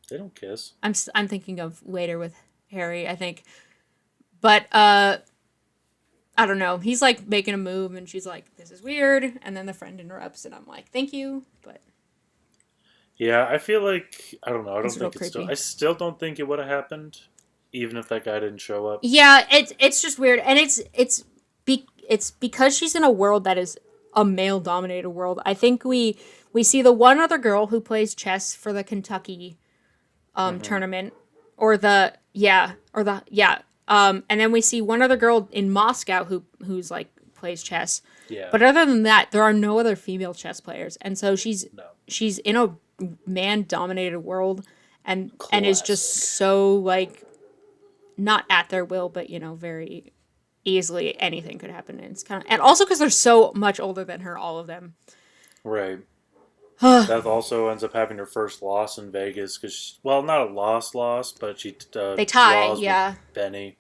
they don't kiss. I'm thinking of later with Harry, I think. But I don't know. He's like making a move, and she's like, "This is weird," and then the friend interrupts, and I'm like, "Thank you," but. Yeah, I feel like I don't know. I still don't think it would have happened, even if that guy didn't show up. Yeah, it's just weird, and it's because she's in a world that is a male-dominated world. I think we see the one other girl who plays chess for the Kentucky tournament, and then we see one other girl in Moscow who's like plays chess. Yeah. But other than that, there are no other female chess players, and so she's in a man-dominated world, and is just so like not at their will, but very easily anything could happen. And it's and also because they're so much older than her, all of them. Right. Beth also ends up having her first loss in Vegas because, not a loss, but they tie, with Benny.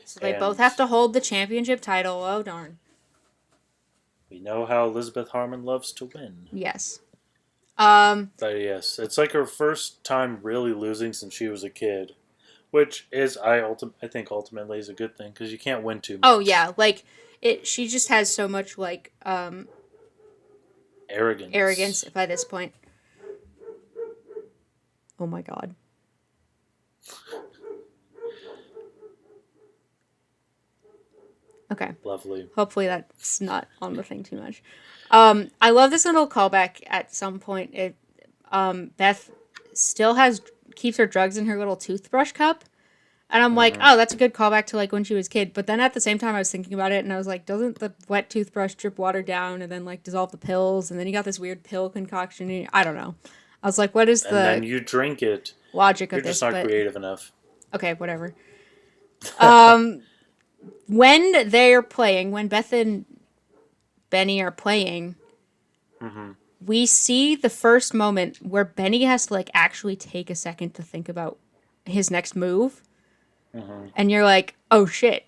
So they both have to hold the championship title. Oh darn! We know how Elizabeth Harmon loves to win. Yes. But yes, it's like her first time really losing since she was a kid, which is I think ultimately is a good thing because you can't win too much. Oh yeah, like she just has so much like arrogance by this point. Oh my god. Okay. Lovely. Hopefully that's not on the thing too much. I love this little callback at some point. Beth still keeps her drugs in her little toothbrush cup. And I'm like, oh, that's a good callback to like when she was a kid. But then at the same time I was thinking about it and I was like, doesn't the wet toothbrush drip water down and then like dissolve the pills? And then you got this weird pill concoction. I don't know. I was like, what is and then you drink it. Logic of this? You're just not creative enough. Okay, whatever. When they're playing, when Beth and Benny are playing, we see the first moment where Benny has to like actually take a second to think about his next move. And you're like, oh shit.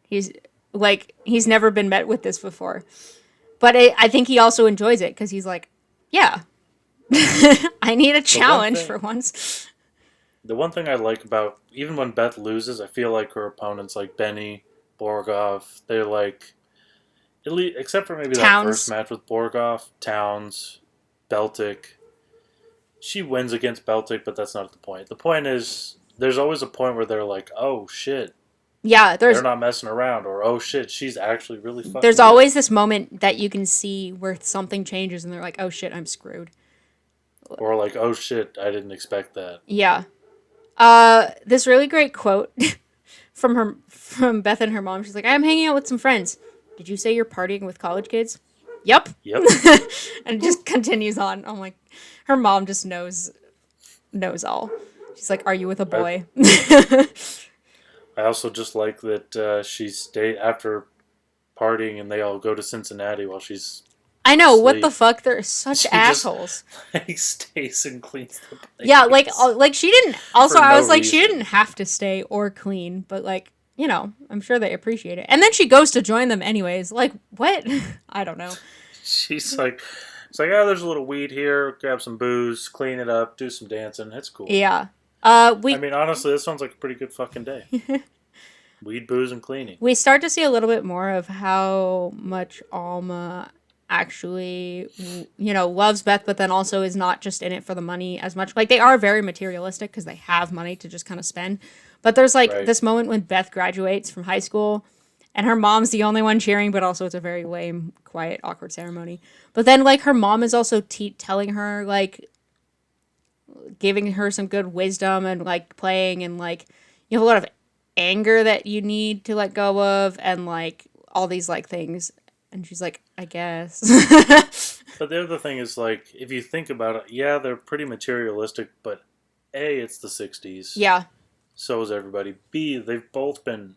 He's never been met with this before. But I think he also enjoys it because he's like, yeah, I need a challenge for once. The one thing I like about, even when Beth loses, I feel like her opponents like Benny, Borgoff, they're like, at least, except for maybe that first match with Borgoff, Towns, Beltic. She wins against Beltic, but that's not the point. The point is, there's always a point where they're like, oh shit. Yeah, they're not messing around, or oh shit, she's actually really fucking There's always this moment that you can see where something changes and they're like, oh shit, I'm screwed. Or like, oh shit, I didn't expect that. Yeah. This really great quote from Beth and her mom. She's like, I'm hanging out with some friends. Did you say you're partying with college kids? Yep. And it just continues on. I'm like, her mom just knows all. She's like, are you with a boy? I also just like that she stayed after partying and they all go to Cincinnati while she's I know, asleep. what the fuck? They're such assholes. He stays and cleans the place. Yeah, like she didn't. Also, I was like, she didn't have to stay or clean, but like, I'm sure they appreciate it. And then she goes to join them anyways. Like, what? I don't know. She's like, it's like, oh, there's a little weed here. Grab some booze, clean it up, do some dancing. It's cool. Yeah. I mean, honestly, this sounds like a pretty good fucking day. Weed, booze, and cleaning. We start to see a little bit more of how much Alma actually, loves Beth, but then also is not just in it for the money as much. Like, they are very materialistic because they have money to just kind of spend. But there's, like, this moment when Beth graduates from high school, And her mom's the only one cheering, but also it's a very lame, quiet, awkward ceremony. But then, like, her mom is also telling her, like, giving her some good wisdom and, like, playing, and, like, you have a lot of anger that you need to let go of, and, like, all these, like, things. And she's like, I guess. But the other thing is, like, if you think about it, yeah, they're pretty materialistic, but A, it's the 60s. Yeah. So is everybody. B, they've both been,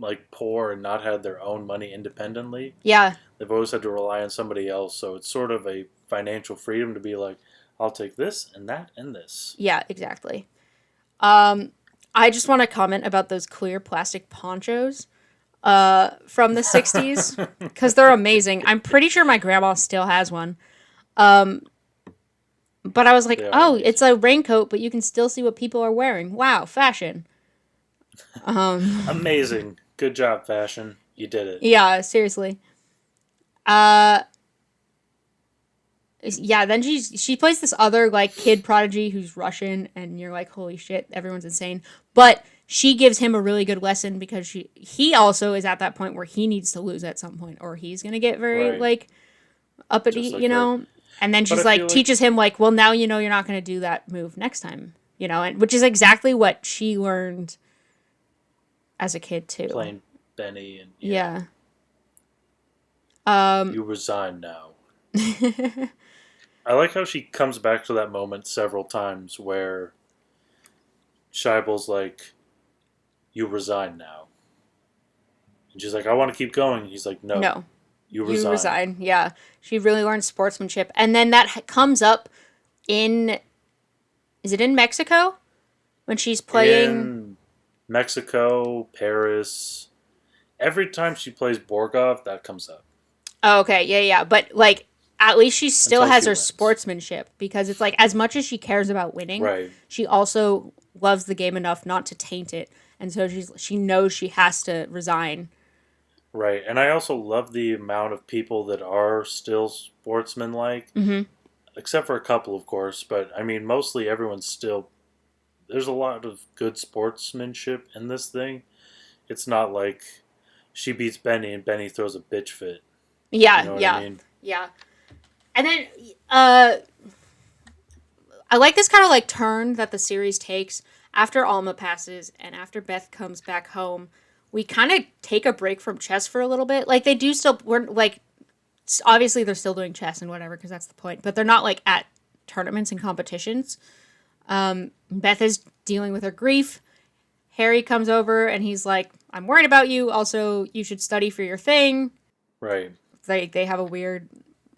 like, poor and not had their own money independently. Yeah. They've always had to rely on somebody else, so it's sort of a financial freedom to be like, I'll take this and that and this. Yeah, exactly. I just want to comment about those clear plastic ponchos from the 60s, because they're amazing. I'm pretty sure my grandma still has one. But I was like, oh, it's a raincoat, but you can still see what people are wearing. Wow, fashion. Amazing. Good job, fashion. You did it. Yeah, seriously. Yeah, then she plays this other, like, kid prodigy who's Russian, and you're like, holy shit, everyone's insane. But she gives him a really good lesson, because he also is at that point where he needs to lose at some point, or he's gonna get very, like, uppity, like, you know? And then she's like, teaches him, like, well, now you know you're not gonna do that move next time, you know? And which is exactly what she learned as a kid, too. Playing Benny and... Yeah. You resign now. I like how she comes back to that moment several times where Scheibel's like, you resign now. And she's like, I want to keep going. He's like, no. No. You resign. Yeah. She really learned sportsmanship. And then that comes up in... Is it in Mexico? When she's playing... In Mexico, Paris. Every time she plays Borgov, that comes up. Oh, okay. Yeah. But, like, at least she still has her sportsmanship, because it's like, as much as she cares about winning, right, she also loves the game enough not to taint it, and so she knows she has to resign. Right, and I also love the amount of people that are still sportsmanlike, except for a couple, of course, but I mean, mostly everyone's still... There's a lot of good sportsmanship in this thing. It's not like she beats Benny and Benny throws a bitch fit. Yeah, you know what I mean? Yeah. And then, I like this kind of, like, turn that the series takes after Alma passes and after Beth comes back home. We kind of take a break from chess for a little bit. Like, they do still, like, obviously they're still doing chess and whatever, because that's the point, but they're not, like, at tournaments and competitions. Beth is dealing with her grief. Harry comes over and he's like, I'm worried about you. Also, you should study for your thing. Right. They have a weird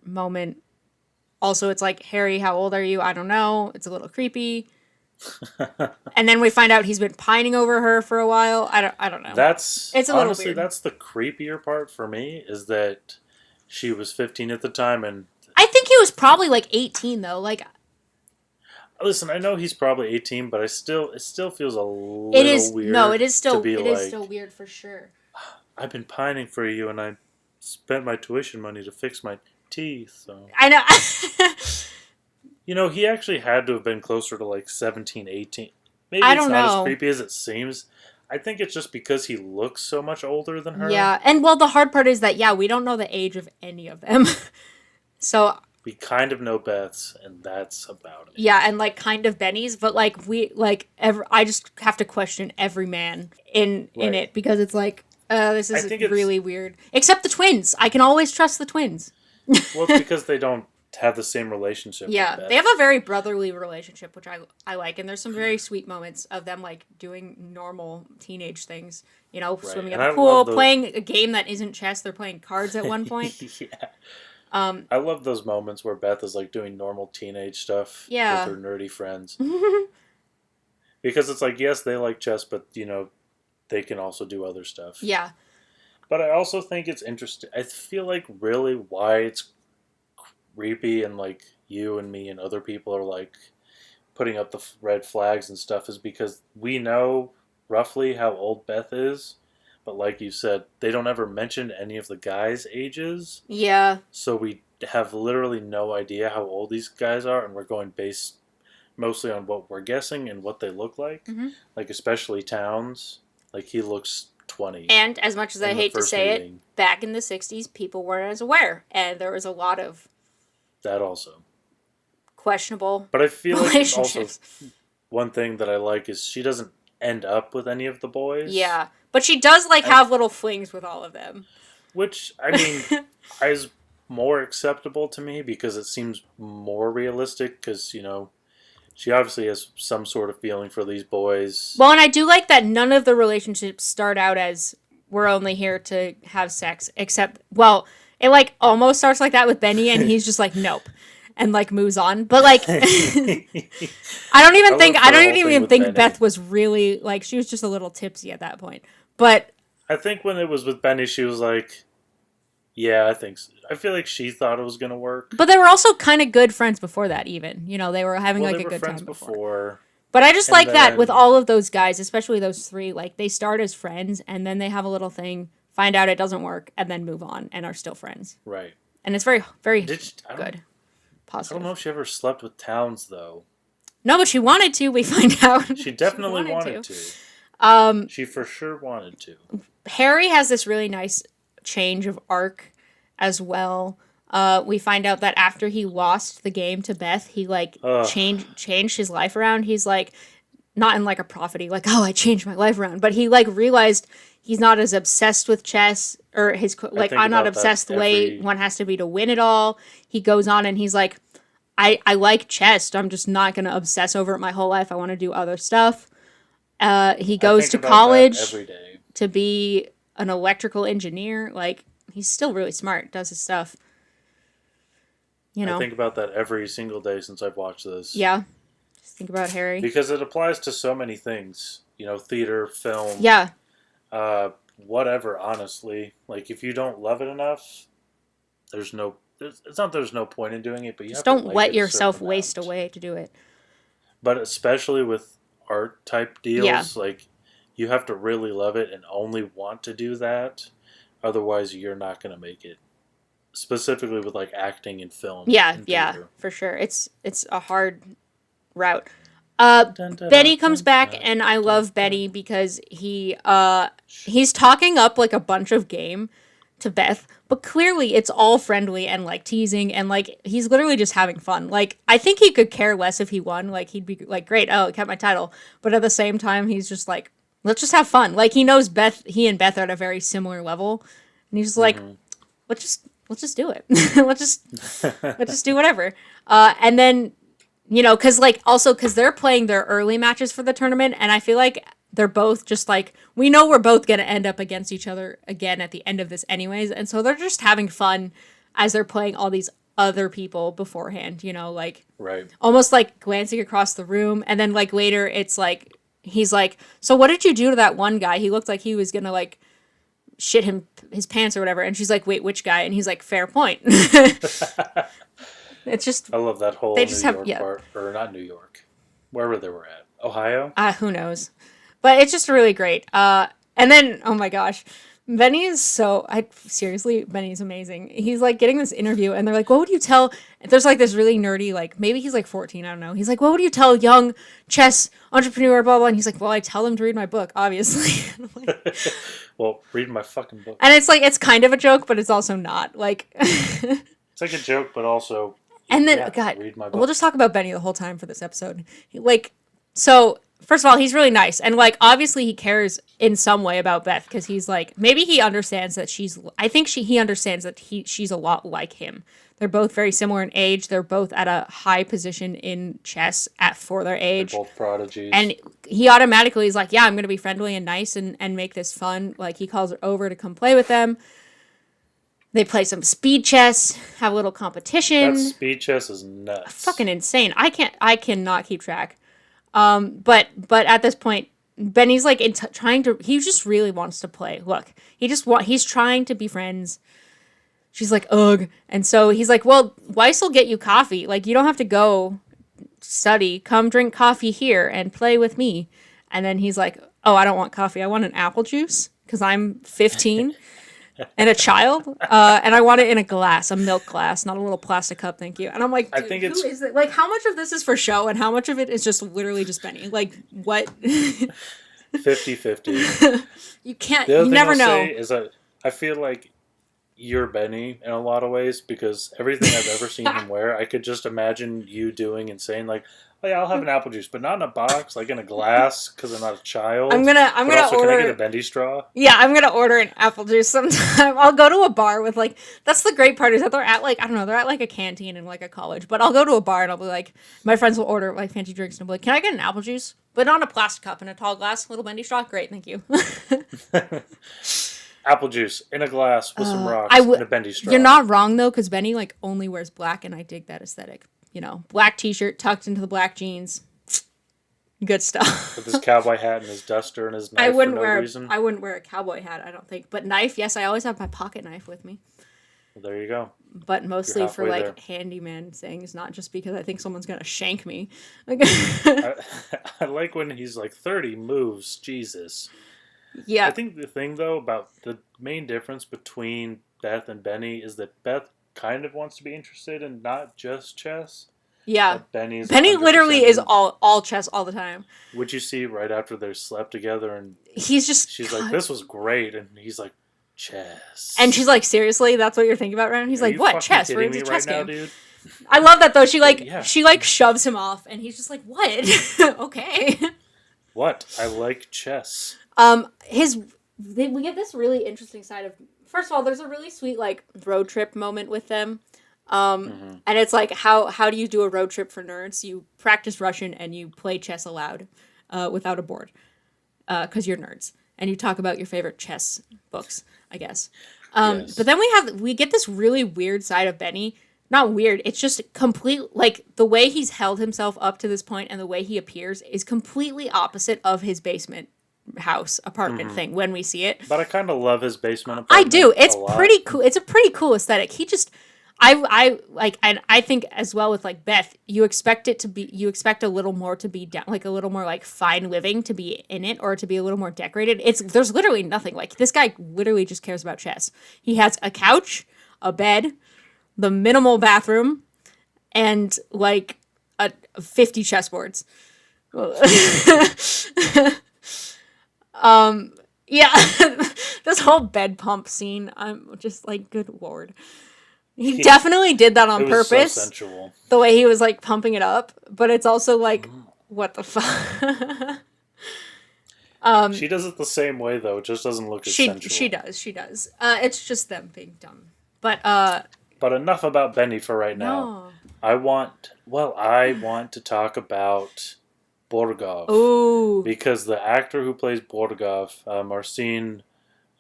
moment. Also, it's like, Harry, how old are you? I don't know. It's a little creepy. And then we find out he's been pining over her for a while. I don't know. It's a little honestly weird. That's the creepier part for me, is that she was 15 at the time, and I think he was probably like 18 though. Like, listen, I know he's probably 18, but it still feels a little weird. No, it is still weird for sure. I've been pining for you, and I spent my tuition money to fix my teeth. So. I know. You know, he actually had to have been closer to like 17, 18. Maybe I it's don't not know. as creepy as it seems. I think it's just because he looks so much older than her. Yeah, and well, the hard part is that, yeah, we don't know the age of any of them. So... We kind of know Beth's, and that's about it. Yeah, and, like, kind of Benny's, but, like, I just have to question every man in it, because it's like, this is really weird. Except the twins. I can always trust the twins. Well, it's because they don't have the same relationship. Yeah, with Beth. they have a very brotherly relationship, which I like, and there's some very sweet moments of them, like, doing normal teenage things. You know, swimming at the pool, playing a game that isn't chess. They're playing cards at one point. Yeah. I love those moments where Beth is like doing normal teenage stuff with her nerdy friends. Because it's like, yes, they like chess, but, you know, they can also do other stuff. Yeah. But I also think it's interesting. I feel like really why it's creepy and like you and me and other people are like putting up the red flags and stuff is because we know roughly how old Beth is. But like you said, they don't ever mention any of the guys' ages. Yeah. So we have literally no idea how old these guys are, and we're going based mostly on what we're guessing and what they look like. Mm-hmm. Like, especially Towns. Like, he looks 20. And as much as I in the hate to first say meeting. it, back in the 60s, people weren't as aware. And there was a lot of That also. questionable But I feel like also relationships. one thing that I like is she doesn't end up with any of the boys. Yeah. But she does, like, have little flings with all of them. Which, I mean, is more acceptable to me because it seems more realistic because, you know, she obviously has some sort of feeling for these boys. Well, and I do like that none of the relationships start out as we're only here to have sex, except, well, it, like, almost starts like that with Benny, and he's just like, nope, and, like, moves on. But, like, I don't even think Beth was really, like, she was just a little tipsy at that point. But I think when it was with Benny, she was like, yeah, I think so. I feel like she thought it was going to work. But they were also kind of good friends before that, even. You know, they were having, like, a good time before. But I just like that with all of those guys, especially those three, like, they start as friends, and then they have a little thing, find out it doesn't work, and then move on, and are still friends. Right. And it's very, very good. Positive. I don't know if she ever slept with Towns, though. No, but she wanted to, we find out. She definitely wanted to. She for sure wanted to. Harry has this really nice change of arc as well. We find out that after he lost the game to Beth, he, like, changed his life around. He's, like, not in, like, a prophecy, like, oh, I changed my life around. But he, like, realized he's not as obsessed with chess, or his, like, I'm not obsessed the way one has to be to win it all. He goes on and he's like, I like chess. I'm just not going to obsess over it my whole life. I want to do other stuff. He goes to college every day to be an electrical engineer. Like, he's still really smart, does his stuff. You know? I think about that every single day since I've watched this. Yeah. Just think about Harry. Because it applies to so many things. You know, theater, film. Yeah. Whatever, honestly. Like, if you don't love it enough, it's not that there's no point in doing it, but you just have to don't let yourself waste away to do it. But especially with art type deals, like, you have to really love it and only want to do that. Otherwise, you're not going to make it. Specifically with, like, acting and film. Yeah, for sure. It's a hard route. Benny comes back, and I love Benny because he's talking up, like, a bunch of game to Beth, but clearly it's all friendly and, like, teasing, and, like, he's literally just having fun. Like, I think he could care less if he won. Like, he'd be like, great, oh, I kept my title. But at the same time, he's just like, let's just have fun. Like, he knows he and Beth are at a very similar level, and he's just like, let's just do it. let's just do whatever. And then, you know, because they're playing their early matches for the tournament, and I feel like they're both just like, we know we're both going to end up against each other again at the end of this anyways, and so they're just having fun as they're playing all these other people beforehand, you know, like, right, almost like glancing across the room, and then, like, later it's like, he's like, so what did you do to that one guy? He looked like he was going to, like, shit his pants or whatever, and she's like, wait, which guy? And he's like, fair point. It's just, I love that whole New York part, or not New York, wherever they were at. Ohio? Who knows? But it's just really great. And then, oh my gosh, Benny is Benny's amazing. He's, like, getting this interview, and they're like, what would you tell, there's, like, this really nerdy, like, maybe he's, like, 14, I don't know. He's like, what would you tell young chess entrepreneur, blah, blah, and he's like, well, I tell him to read my book, obviously. Like, well, read my fucking book. And it's, like, it's kind of a joke, but it's also not. Like, it's like a joke, but also, and then, God, read my book. We'll just talk about Benny the whole time for this episode. Like, so, first of all, he's really nice. And, like, obviously he cares in some way about Beth, because he's like, maybe he understands that he understands that she's a lot like him. They're both very similar in age. They're both at a high position in chess for their age. They're both prodigies. And he automatically is like, yeah, I'm going to be friendly and nice and make this fun. Like, he calls her over to come play with them. They play some speed chess, have a little competition. That speed chess is nuts. Fucking insane. I cannot keep track. But at this point, Benny's like he just really wants to play. Look, he's trying to be friends. She's like, ugh. And so he's like, well, Weiss will get you coffee. Like, you don't have to go study. Come drink coffee here and play with me. And then he's like, oh, I don't want coffee. I want an apple juice because I'm 15 and a child. And I want it in a glass, a milk glass, not a little plastic cup. Thank you. And I'm like, dude, who is it? Like, how much of this is for show and how much of it is just literally just Benny? Like, what? 50-50. You can't. The other You thing never I'll know. say is that I feel like you're Benny in a lot of ways because everything I've ever seen him wear, I could just imagine you doing and saying like, "Oh yeah, I'll have an apple juice, but not in a box, like in a glass, because I'm not a child." I'm But gonna also, order. can I get a bendy straw? Yeah, I'm gonna order an apple juice sometime. I'll go to a bar with like. That's the great part is that they're at like I don't know. They're at like a canteen in like a college. But I'll go to a bar and I'll be like, my friends will order like fancy drinks and I'll be like, can I get an apple juice? But not in a plastic cup in a tall glass, little bendy straw. Great, thank you. Apple juice in a glass with some rocks I and a bendy straw. You're not wrong though, because Benny like only wears black, and I dig that aesthetic. You know, black T-shirt tucked into the black jeans. Good stuff. With his cowboy hat and his duster and his knife I wouldn't for no wear. reason. I wouldn't wear a cowboy hat. I don't think. But knife, yes, I always have my pocket knife with me. Well, there you go. But mostly for like there. handyman things, not just because I think someone's gonna shank me. Like, I like when he's like 30 moves. Jesus. yeah, I think the thing though about the main difference between Beth and Benny is that Beth kind of wants to be interested in not just chess. yeah. But Benny Literally is in, all chess all the time. Which you see right after they slept together, and He's just. she's like, "This was great," and he's like, "Chess." And she's like, seriously, that's what you're thinking about right now? He's Are like, you what, fucking chess? kidding Where's me the chess right now, game? dude? I love that though. She like Yeah. shoves him off, and he's just like, what? Okay. What? I like chess. We get this really interesting side of. First of all, there's a really sweet like road trip moment with them. And it's like how do you do a road trip for nerds? You practice Russian and you play chess aloud, without a board, because you're nerds, and you talk about your favorite chess books, I guess. Yes. But then we get this really weird side of Benny. Not weird. It's just complete. Like the way he's held himself up to this point and the way he appears is completely opposite of his basement house apartment thing when we see it. But I kind of love his basement I apartment. do. It's a lot. pretty cool. It's a pretty cool aesthetic. He just, I like, and I think as well with like Beth, you expect a little more to be down, like a little more like fine living to be in it or to be a little more decorated. There's literally nothing. Like this guy literally just cares about chess. He has a couch, a bed, the minimal bathroom, and like 50 chessboards. Yeah, this whole bed pump scene, I'm just like, good lord. He definitely did that on It was purpose. so sensual. The way he was like pumping it up, but it's also like, what the fuck? She does it the same way though. It just doesn't look as sensual. She does. It's just them being dumb. But enough about Benny for right now. no. I want to talk about Borgov. Ooh. Because the actor who plays Borgov, Marcin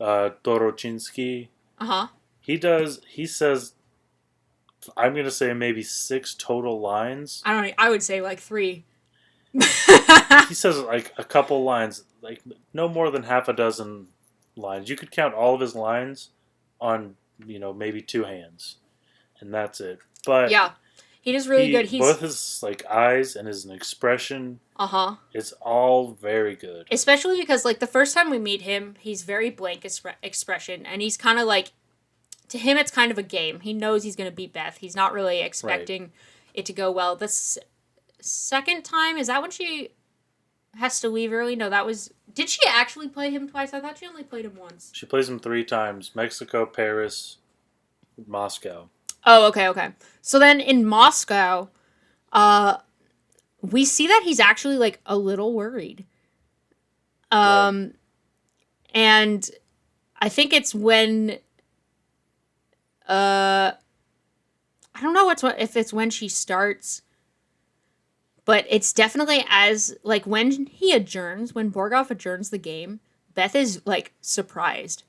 Dorochinsky, he says, I'm going to say maybe 6 total lines. I would say like 3. He says like a couple lines, like no more than half a dozen lines. You could count all of his lines on, maybe 2 hands. And that's it. But yeah. He does really good. Both his like eyes and his expression. It's all very good. Especially because like the first time we meet him, he's very blank expression, and he's kind of like, to him it's kind of a game. He knows he's gonna beat Beth. He's not really expecting it to go well. The second time, is that when she has to leave early? No, that was. Did she actually play him twice? I thought she only played him once. She plays him 3 times: Mexico, Paris, Moscow. Oh, okay. So then in Moscow, we see that he's actually like a little worried. And I think it's when I don't know if it's when she starts, but it's definitely as like when Borgov adjourns the game, Beth is like surprised.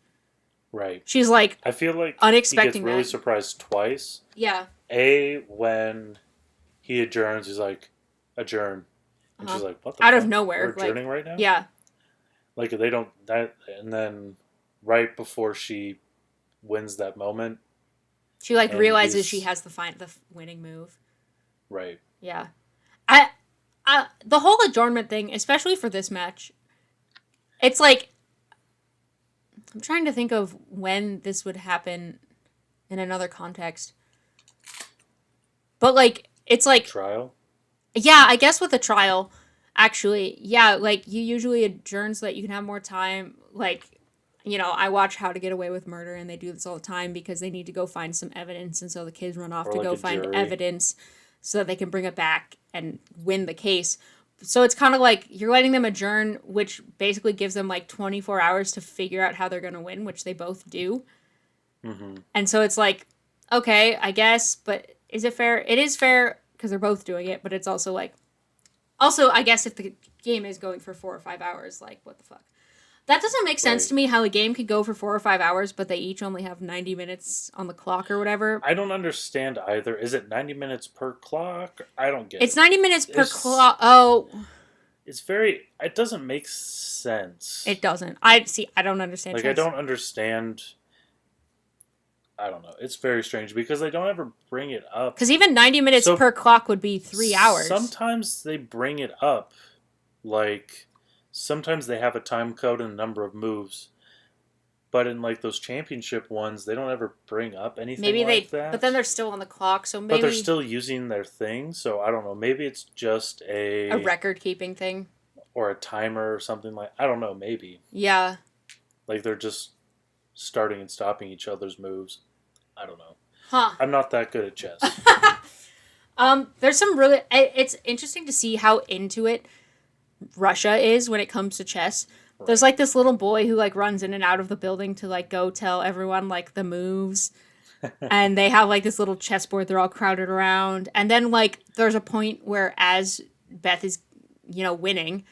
Right. She's like, I feel like unexpecting he gets really surprised twice. Yeah. When he adjourns, he's like, adjourn. And she's like, what the out fuck? of nowhere. We're adjourning right now? Yeah. Like, they don't, and then right before she wins that moment. She like realizes she has the winning move. Right. Yeah. The whole adjournment thing, especially for this match, it's like, I'm trying to think of when this would happen in another context. But, like, it's like... Trial? Yeah, I guess with a trial. Actually, yeah, like you usually adjourn so that you can have more time. Like, I watch How to Get Away with Murder, and they do this all the time because they need to go find some evidence, and so the kids run off Or to like go a find jury. evidence so that they can bring it back and win the case. So it's kind of like you're letting them adjourn, which basically gives them like 24 hours to figure out how they're going to win, which they both do. Mm-hmm. And so it's like, okay, I guess, but is it fair? It is fair because they're both doing it, but it's also like, also, I guess if the game is going for 4 or 5 hours, like, what the fuck? That doesn't make sense Right. to me how a game could go for 4 or 5 hours, but they each only have 90 minutes on the clock or whatever. I don't understand either. Is it 90 minutes per clock? I don't get It's it. 90 minutes per It's clock. Oh, it's very. It doesn't make sense. it doesn't. I see. I don't understand. Like I don't understand. I don't know. It's very strange because they don't ever bring it up. Because even 90 minutes So per clock would be 3 hours. sometimes they bring it up, like sometimes they have a time code and a number of moves, but in like those championship ones, they don't ever bring up anything Maybe like that. but then they're still on the clock, so maybe But they're still using their thing, so I don't know. Maybe it's just a record keeping thing. or a timer or something like. I don't know. Maybe Yeah. like they're just starting and stopping each other's moves. I don't know. Huh. I'm not that good at chess. There's some really. It's interesting to see how into it Russia is when it comes to chess. Right. There's like this little boy who like runs in and out of the building to like go tell everyone like the moves. And they have like this little chessboard they're all crowded around. And then like there's a point where as Beth is, winning,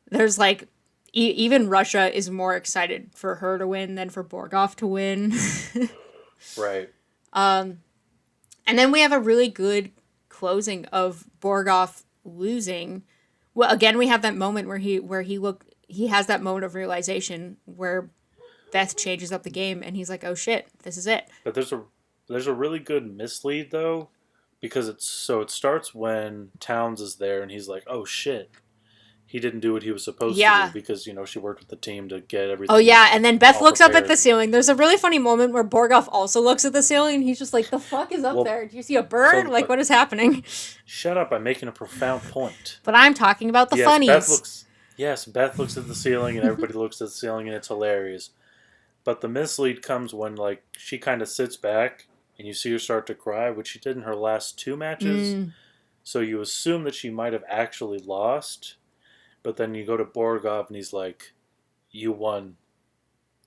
there's like even Russia is more excited for her to win than for Borgov to win. Right. And then we have a really good closing of Borgov losing. Well, again, we have that moment where he has that moment of realization where Beth changes up the game and he's like, "Oh shit, this is it." But there's a really good mislead though, because it starts when Towns is there and he's like, "Oh shit." He didn't do what he was supposed to do because, she worked with the team to get everything. Oh yeah, and then Beth all looks up at prepared. the ceiling. There's a really funny moment where Borgov also looks at the ceiling and he's just like, "The fuck is up Well, there? Do you see a bird? so, like what is happening?" Shut up, I'm making a profound point. But I'm talking about the yes, funnies. Beth looks at the ceiling and everybody looks at the ceiling and it's hilarious. But the mislead comes when like she kind of sits back and you see her start to cry, which she did in her last 2 matches. So you assume that she might have actually lost. But then you go to Borgov and he's like, "You won.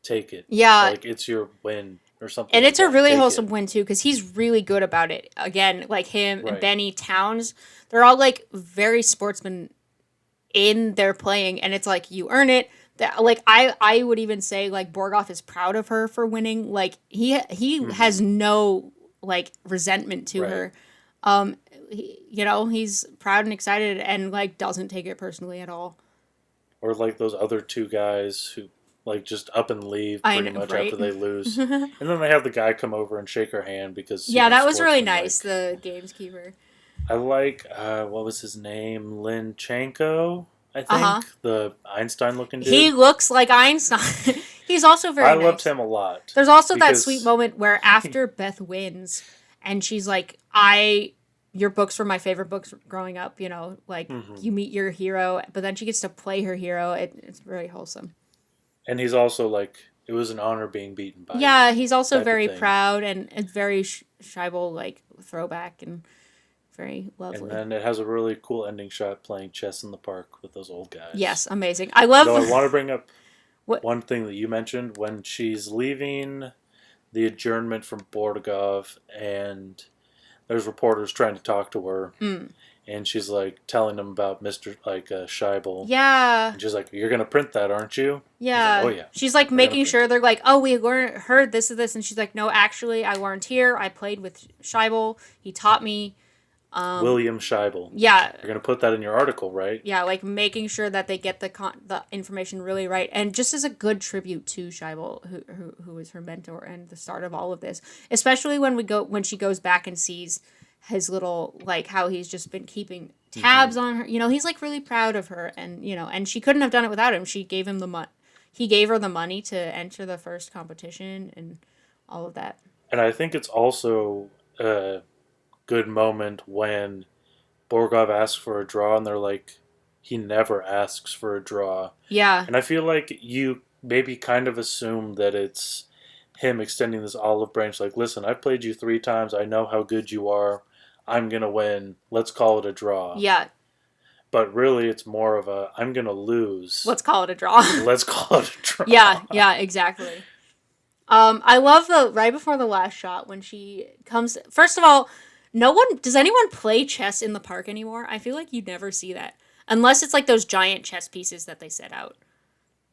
Take it. Yeah. Like it's your win." Or something. And like it's a that. really Take wholesome it. win too, because he's really good about it. Again, like him and Right. Benny Towns, they're all like very sportsmen in their playing, and it's like you earn it. That like I would even say like Borgov is proud of her for winning. Like he has no like resentment to Right. her. He's proud and excited and like doesn't take it personally at all. Or like those other 2 guys who like just up and leave pretty much right? after they lose. And then they have the guy come over and shake her hand because That was really sportsman, nice. like, The gameskeeper. I like what was his name? Linchenko, I think. The Einstein looking dude. He looks like Einstein. He's also very I nice. loved him a lot. There's also that because- sweet moment where after Beth wins and she's like, your books were my favorite books growing up, you meet your hero, but then she gets to play her hero. It's very wholesome. And he's also like, it was an honor being beaten by Yeah, you he's also type of very thing. proud and it's very Scheibel like throwback and very lovely. And then it has a really cool ending shot playing chess in the park with those old guys. Yes, amazing. I love. Though I want to bring up What? one thing that you mentioned when she's leaving the adjournment from Borgov, and there's reporters trying to talk to her, and she's like telling them about Mr. Scheibel. Yeah. And she's like, "You're gonna print that, aren't you?" Yeah. He's like, "Oh yeah." She's like We're making gonna sure print they're like, "Oh, we heard this and this," and she's like, "No, actually, I learned here. I played with Scheibel. He taught me." William Scheibel. Yeah. You're gonna put that in your article, right? Yeah, like making sure that they get the information really right, and just as a good tribute to Scheibel, who was her mentor and the start of all of this. Especially when she goes back and sees his little like how he's just been keeping tabs on her. He's like really proud of her, and and she couldn't have done it without him. She gave him he gave her the money to enter the first competition and all of that. And I think it's also a good moment when Borgov asks for a draw, and they're like, he never asks for a draw. Yeah. And I feel like you maybe kind of assume that it's him extending this olive branch, like, listen, I've played you 3 times. I know how good you are. I'm going to win. Let's call it a draw. Yeah. But really, it's more of a, I'm going to lose. Let's call it a draw. Let's call it a draw. Yeah, exactly. I love the right before the last shot when she comes. First of all, does anyone play chess in the park anymore? I feel like you never see that. Unless it's like those giant chess pieces that they set out.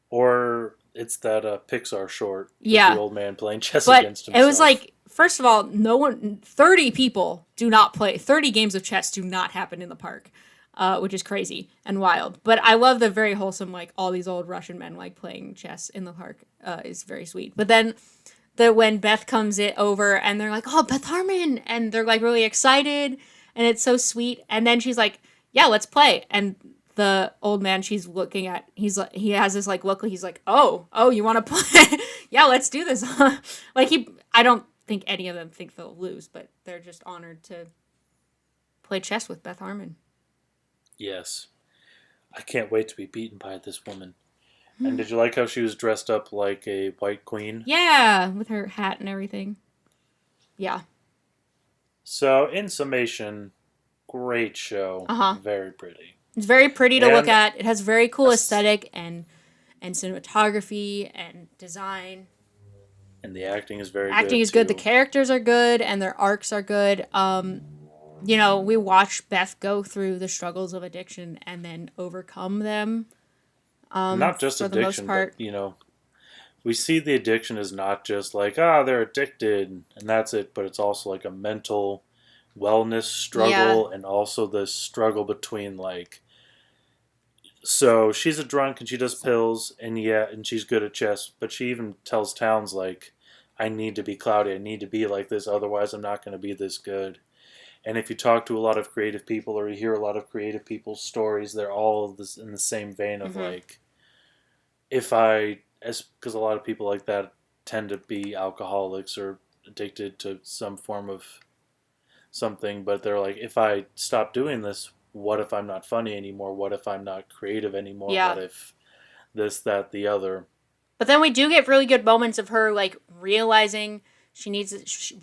Or it's that Pixar short with Yeah. the old man playing chess But against himself. it was like, first of all, 30 people do not play, 30 games of chess do not happen in the park, which is crazy and wild. But I love the very wholesome, like, all these old Russian men, like, playing chess in the park is very sweet. But then when Beth comes over and they're like, oh, Beth Harmon, and they're, like, really excited, and it's so sweet. And then she's like, yeah, let's play. And the old man she's looking at, he has this like look, he's like, oh, you want to play? Yeah, let's do this. Like I don't think any of them think they'll lose, but they're just honored to play chess with Beth Harmon. Yes. I can't wait to be beaten by this woman. And did you like how she was dressed up like a white queen? Yeah, with her hat and everything. Yeah. So, in summation, great show. Very pretty. It's very pretty to look at. It has very cool aesthetic and cinematography and design. And the acting is very good. Acting is good. The characters are good and their arcs are good. You know, we watch Beth go through the struggles of addiction and then overcome them. Not just addiction, but, you know, we see the addiction as not just like, they're addicted and that's it, but it's also like a mental wellness struggle and also the struggle between like, so she's a drunk and she does pills and she's good at chess, but she even tells Towns like, I need to be cloudy, I need to be like this, otherwise I'm not going to be this good. And if you talk to a lot of creative people or you hear a lot of creative people's stories, they're all in the same vein of like, because a lot of people like that tend to be alcoholics or addicted to some form of something, but they're like, if I stop doing this, what if I'm not funny anymore? What if I'm not creative anymore? Yeah. What if this, that, the other? But then we do get really good moments of her like realizing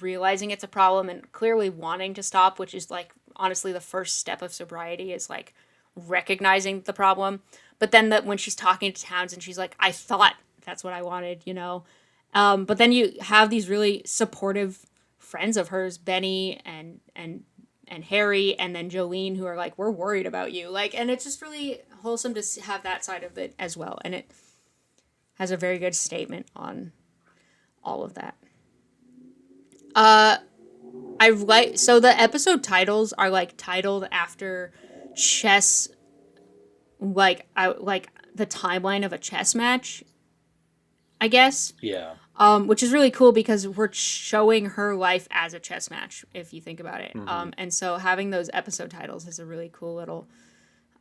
realizing it's a problem and clearly wanting to stop, which is like honestly the first step of sobriety is like recognizing the problem. But then when she's talking to Towns and she's like, I thought that's what I wanted, you know. But then you have these really supportive friends of hers, Benny and Harry, and then Jolene, who are like, we're worried about you. Like, and it's just really wholesome to have that side of it as well. And it has a very good statement on all of that. So the episode titles are like titled after chess, like the timeline of a chess match, I guess. Yeah. Which is really cool because we're showing her life as a chess match, if you think about it. And so having those episode titles is a really cool little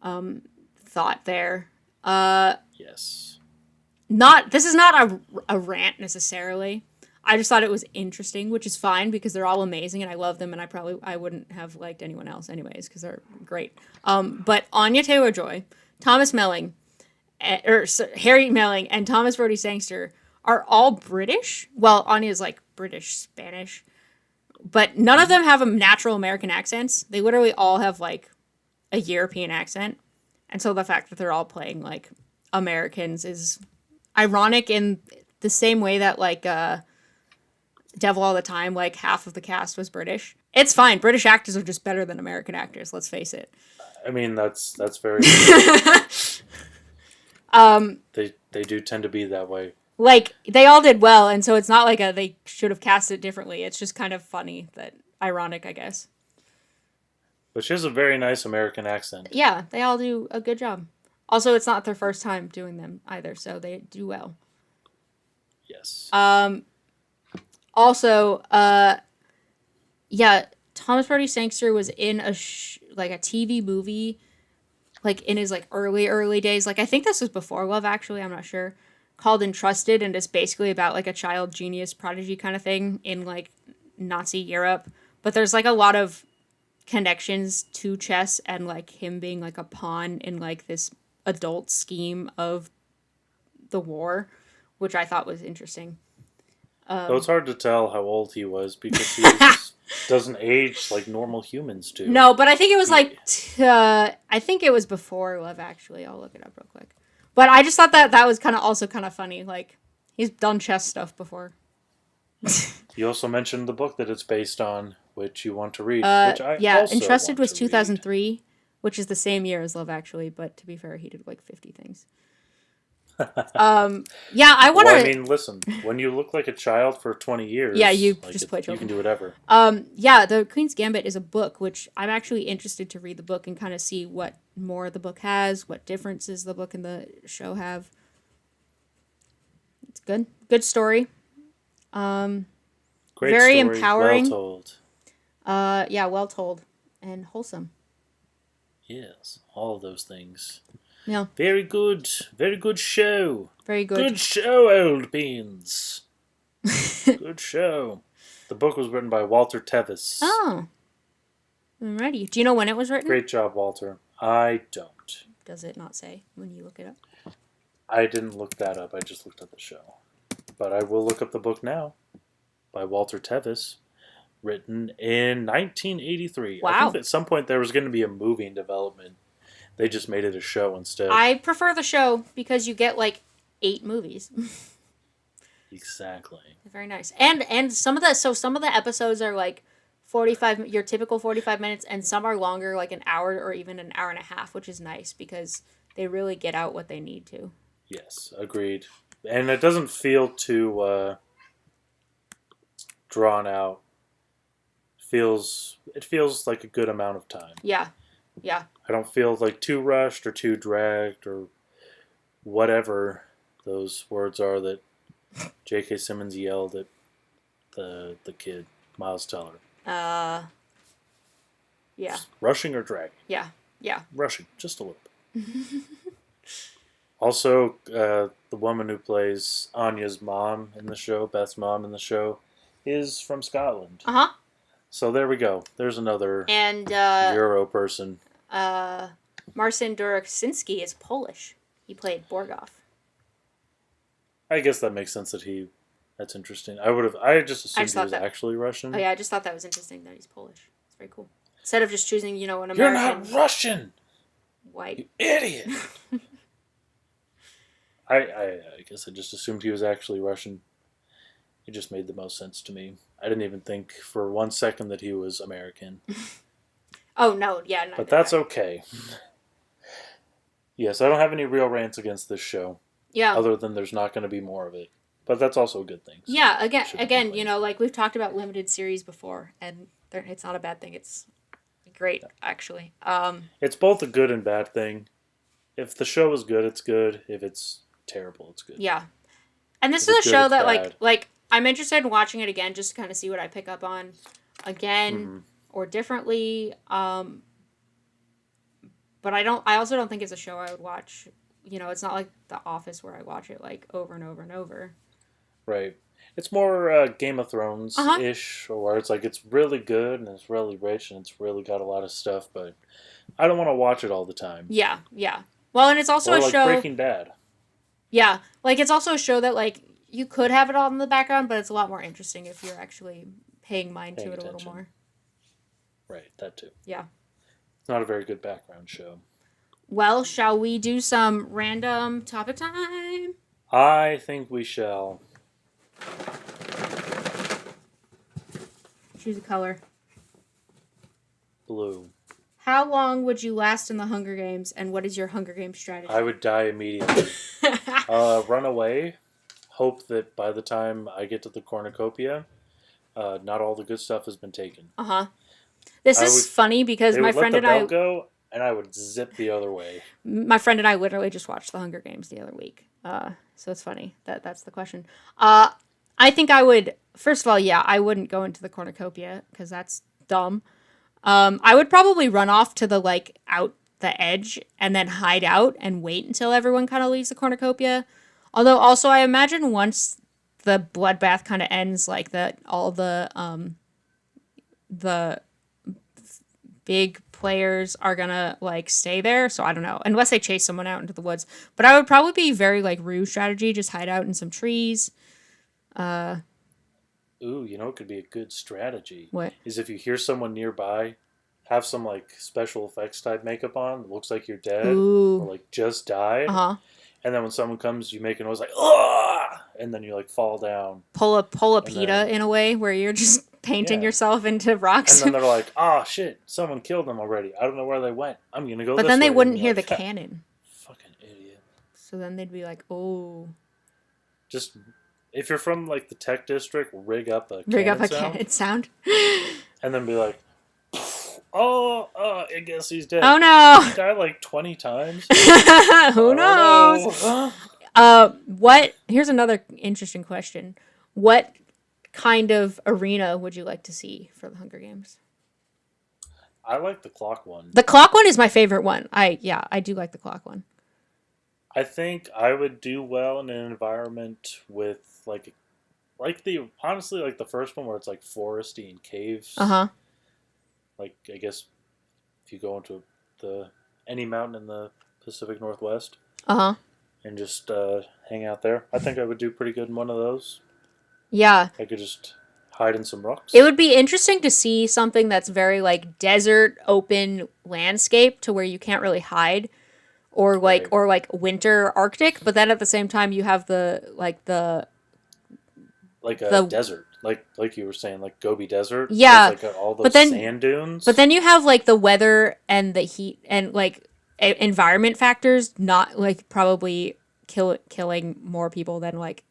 thought there. Yes. This is not a rant necessarily. I just thought it was interesting, which is fine because they're all amazing and I love them and I wouldn't have liked anyone else anyways because they're great. But Anya Taylor-Joy, Thomas Melling, Harry Melling, and Thomas Brody Sangster are all British. Well, Anya's like British Spanish, but none of them have a natural American accents. They literally all have like a European accent, and so the fact that they're all playing like Americans is ironic in the same way that like Devil All the Time, like half of the cast was British. It's fine. British actors are just better than American actors. Let's face it. I mean, that's very. They do tend to be that way. Like they all did well, and so it's not like they should have cast it differently. It's just kind of funny, ironic, I guess. But she has a very nice American accent. Yeah, they all do a good job. Also, it's not their first time doing them either, so they do well. Yes. Also, Thomas Brody Sangster was in a TV movie, like in his like early days. Like I think this was before Love Actually. I'm not sure. Called Entrusted, and it's basically about like a child genius prodigy kind of thing in like Nazi Europe. But there's like a lot of connections to chess and like him being like a pawn in like this adult scheme of the war, which I thought was interesting. Though it's hard to tell how old he was because he doesn't age like normal humans do. No, but I think it was like I think it was before Love Actually. I'll look it up real quick. But I just thought that was kind of funny. Like he's done chess stuff before. You also mentioned the book that it's based on, which you want to read. Which I also Entrusted want was to 2003, which is the same year as Love Actually. But to be fair, he did like 50 things. Yeah, I want to. Well, I mean, listen. When you look like a child for 20 years, Yeah, you like just play children. You can do whatever. Yeah, the Queen's Gambit is a book, which I'm actually interested to read the book and kind of see what more the book has, what differences the book and the show have. It's good story. Great very story, empowering. Well told. Yeah, well told and wholesome. Yes, all of those things. Yeah. Very good show. Very good. Good show, old beans. Good show. The book was written by Walter Tevis. Oh. Alrighty. Do you know when it was written? Great job, Walter. I don't. Does it not say when you look it up? I didn't look that up. I just looked at the show. But I will look up the book now by Walter Tevis, written in 1983. Wow. I think at some point there was going to be a movie in development. They just made it a show instead. I prefer the show because you get like 8 movies. Exactly. Very nice. And some of the episodes are like 45, your typical 45 minutes, and some are longer, like an hour or even an hour and a half, which is nice because they really get out what they need to. Yes, agreed. And it doesn't feel too drawn out. It feels like a good amount of time. Yeah. Yeah. I don't feel like too rushed or too dragged or whatever those words are that J.K. Simmons yelled at the kid, Miles Teller. Yeah. Just rushing or dragging? Yeah. Yeah. Rushing, just a little bit. Also, the woman who plays Anya's mom in the show, Beth's mom in the show, is from Scotland. Uh-huh. So there we go. There's another and Euro person. Marcin Dorosinski is Polish. He played Borgoff. I guess that makes sense that's interesting. I just assumed he was actually Russian. Oh yeah, I just thought that was interesting that he's Polish. It's very cool. Instead of just choosing, an American. You're not Russian! White. You idiot! I guess I just assumed he was actually Russian. It just made the most sense to me. I didn't even think for 1 second that he was American. Oh, no. Yeah. No, but that's okay. Yes, I don't have any real rants against this show. Yeah. Other than there's not going to be more of it. But that's also a good thing. So yeah, again, like we've talked about limited series before, and it's not a bad thing. It's great, actually. It's both a good and bad thing. If the show is good, it's good. If it's terrible, it's good. Yeah. And this is a show that, like, I'm interested in watching it again just to kind of see what I pick up on again or differently. But I also don't think it's a show I would watch. It's not like The Office where I watch it, like, over and over and over. Right. It's more Game of Thrones-ish, or it's like it's really good and it's really rich and it's really got a lot of stuff, but I don't want to watch it all the time. Yeah, yeah. Well, and it's also a show... Breaking Bad. Yeah, like, it's also a show that, like, you could have it all in the background, but it's a lot more interesting if you're actually paying mind to it a little more. Right, that too. Yeah. It's not a very good background show. Well, shall we do some random topic time? I think we shall. Choose a color. Blue. How long would you last in the Hunger Games, and what is your Hunger Games strategy? I would die immediately. Run away. Hope that by the time I get to the cornucopia, not all the good stuff has been taken. Uh-huh. This is funny because my friend and I... go, and I would zip the other way. My friend and I literally just watched the Hunger Games the other week. So it's funny that's the question. I think I would... First of all, yeah, I wouldn't go into the cornucopia because that's dumb. I would probably run off to the, like, out the edge and then hide out and wait until everyone kind of leaves the cornucopia. Although, also, I imagine once the bloodbath kind of ends, like, all the big players are gonna like stay there. So I don't know, unless they chase someone out into the woods. But I would probably be very like Rue strategy, just hide out in some trees. Ooh, you know, it could be a good strategy. What? Is if you hear someone nearby, have some like special effects type makeup on, it looks like you're dead Ooh. or like just died, Uh-huh. and then when someone comes, you make a noise like "ah," and then you like fall down, Pull a and pita then in a way where you're just painting yeah, yourself into and rocks. then they're like, "Ah, shit, someone killed them already. I don't know where they went. I'm gonna go But this then they way." And wouldn't you're hear the like, cannon. fucking idiot. So then they'd be like, oh. Just if you're from like the tech district, rig up a Rig up cannon a sound, cannon sound. and then be like, "Oh, I guess he's dead." Oh no. He died like 20 times. Who I knows? don't know. Here's another interesting question. What kind of arena would you like to see for the Hunger Games? I like the clock one. The clock one is my favorite one. I do like the clock one. I think I would do well in an environment with like the honestly like the first one where it's like foresty and caves. Uh-huh. Like I guess if you go into any mountain in the Pacific Northwest Uh-huh. and just hang out there, I think I would do pretty good in one of those. Yeah. I could just hide in some rocks. It would be interesting to see something that's very like desert open landscape to where you can't really hide. Or Right. like winter Arctic, but then at the same time you have the desert, like you were saying, like Gobi Desert. Yeah, with, like all those but then sand dunes. but then you have like the weather and the heat and like environment factors not like probably killing more people than like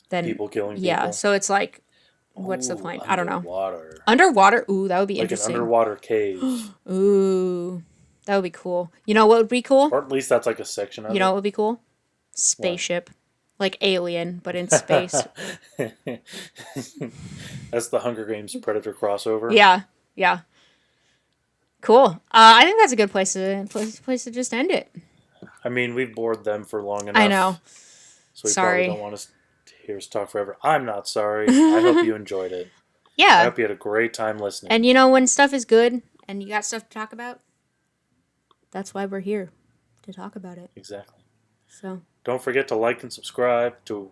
than people killing people. yeah. So it's like, what's the point? I don't know. Underwater. Ooh, that would be Like interesting. an underwater cave. Ooh, that would be cool. You know what would be cool? Or at least that's like a section of You know what would be cool? Spaceship. Like Alien, but in space. That's the Hunger Games Predator crossover. Yeah. Cool. I think that's a good place to just end it. I mean, we've bored them for long enough. I know. So we Sorry. probably don't want to hear us talk forever. I'm not sorry. I hope you enjoyed it. I Yeah. hope you had a great time listening. And when stuff is good and you got stuff to talk about, that's why we're here, to talk about it. Exactly. So don't forget to like and subscribe to,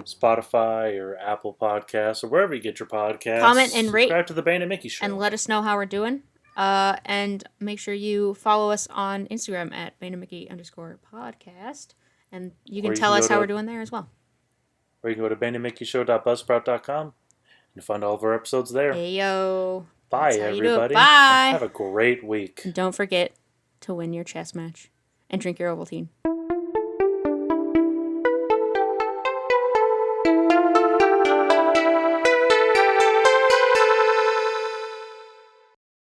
Spotify or Apple Podcasts or wherever you get your podcasts. Comment and rate. Subscribe to the Bane and Mickey Show. and let us know how we're doing. And make sure you follow us on Instagram at BaneandMickey_podcast. And you can tell us how we're doing there as well. Or you can go to baneandmickeyshow.buzzsprout.com and find all of our episodes there. Hey, yo. Bye, That's how you do it. everybody. Bye. Have a great week. And don't forget to win your chess match and drink your Ovaltine.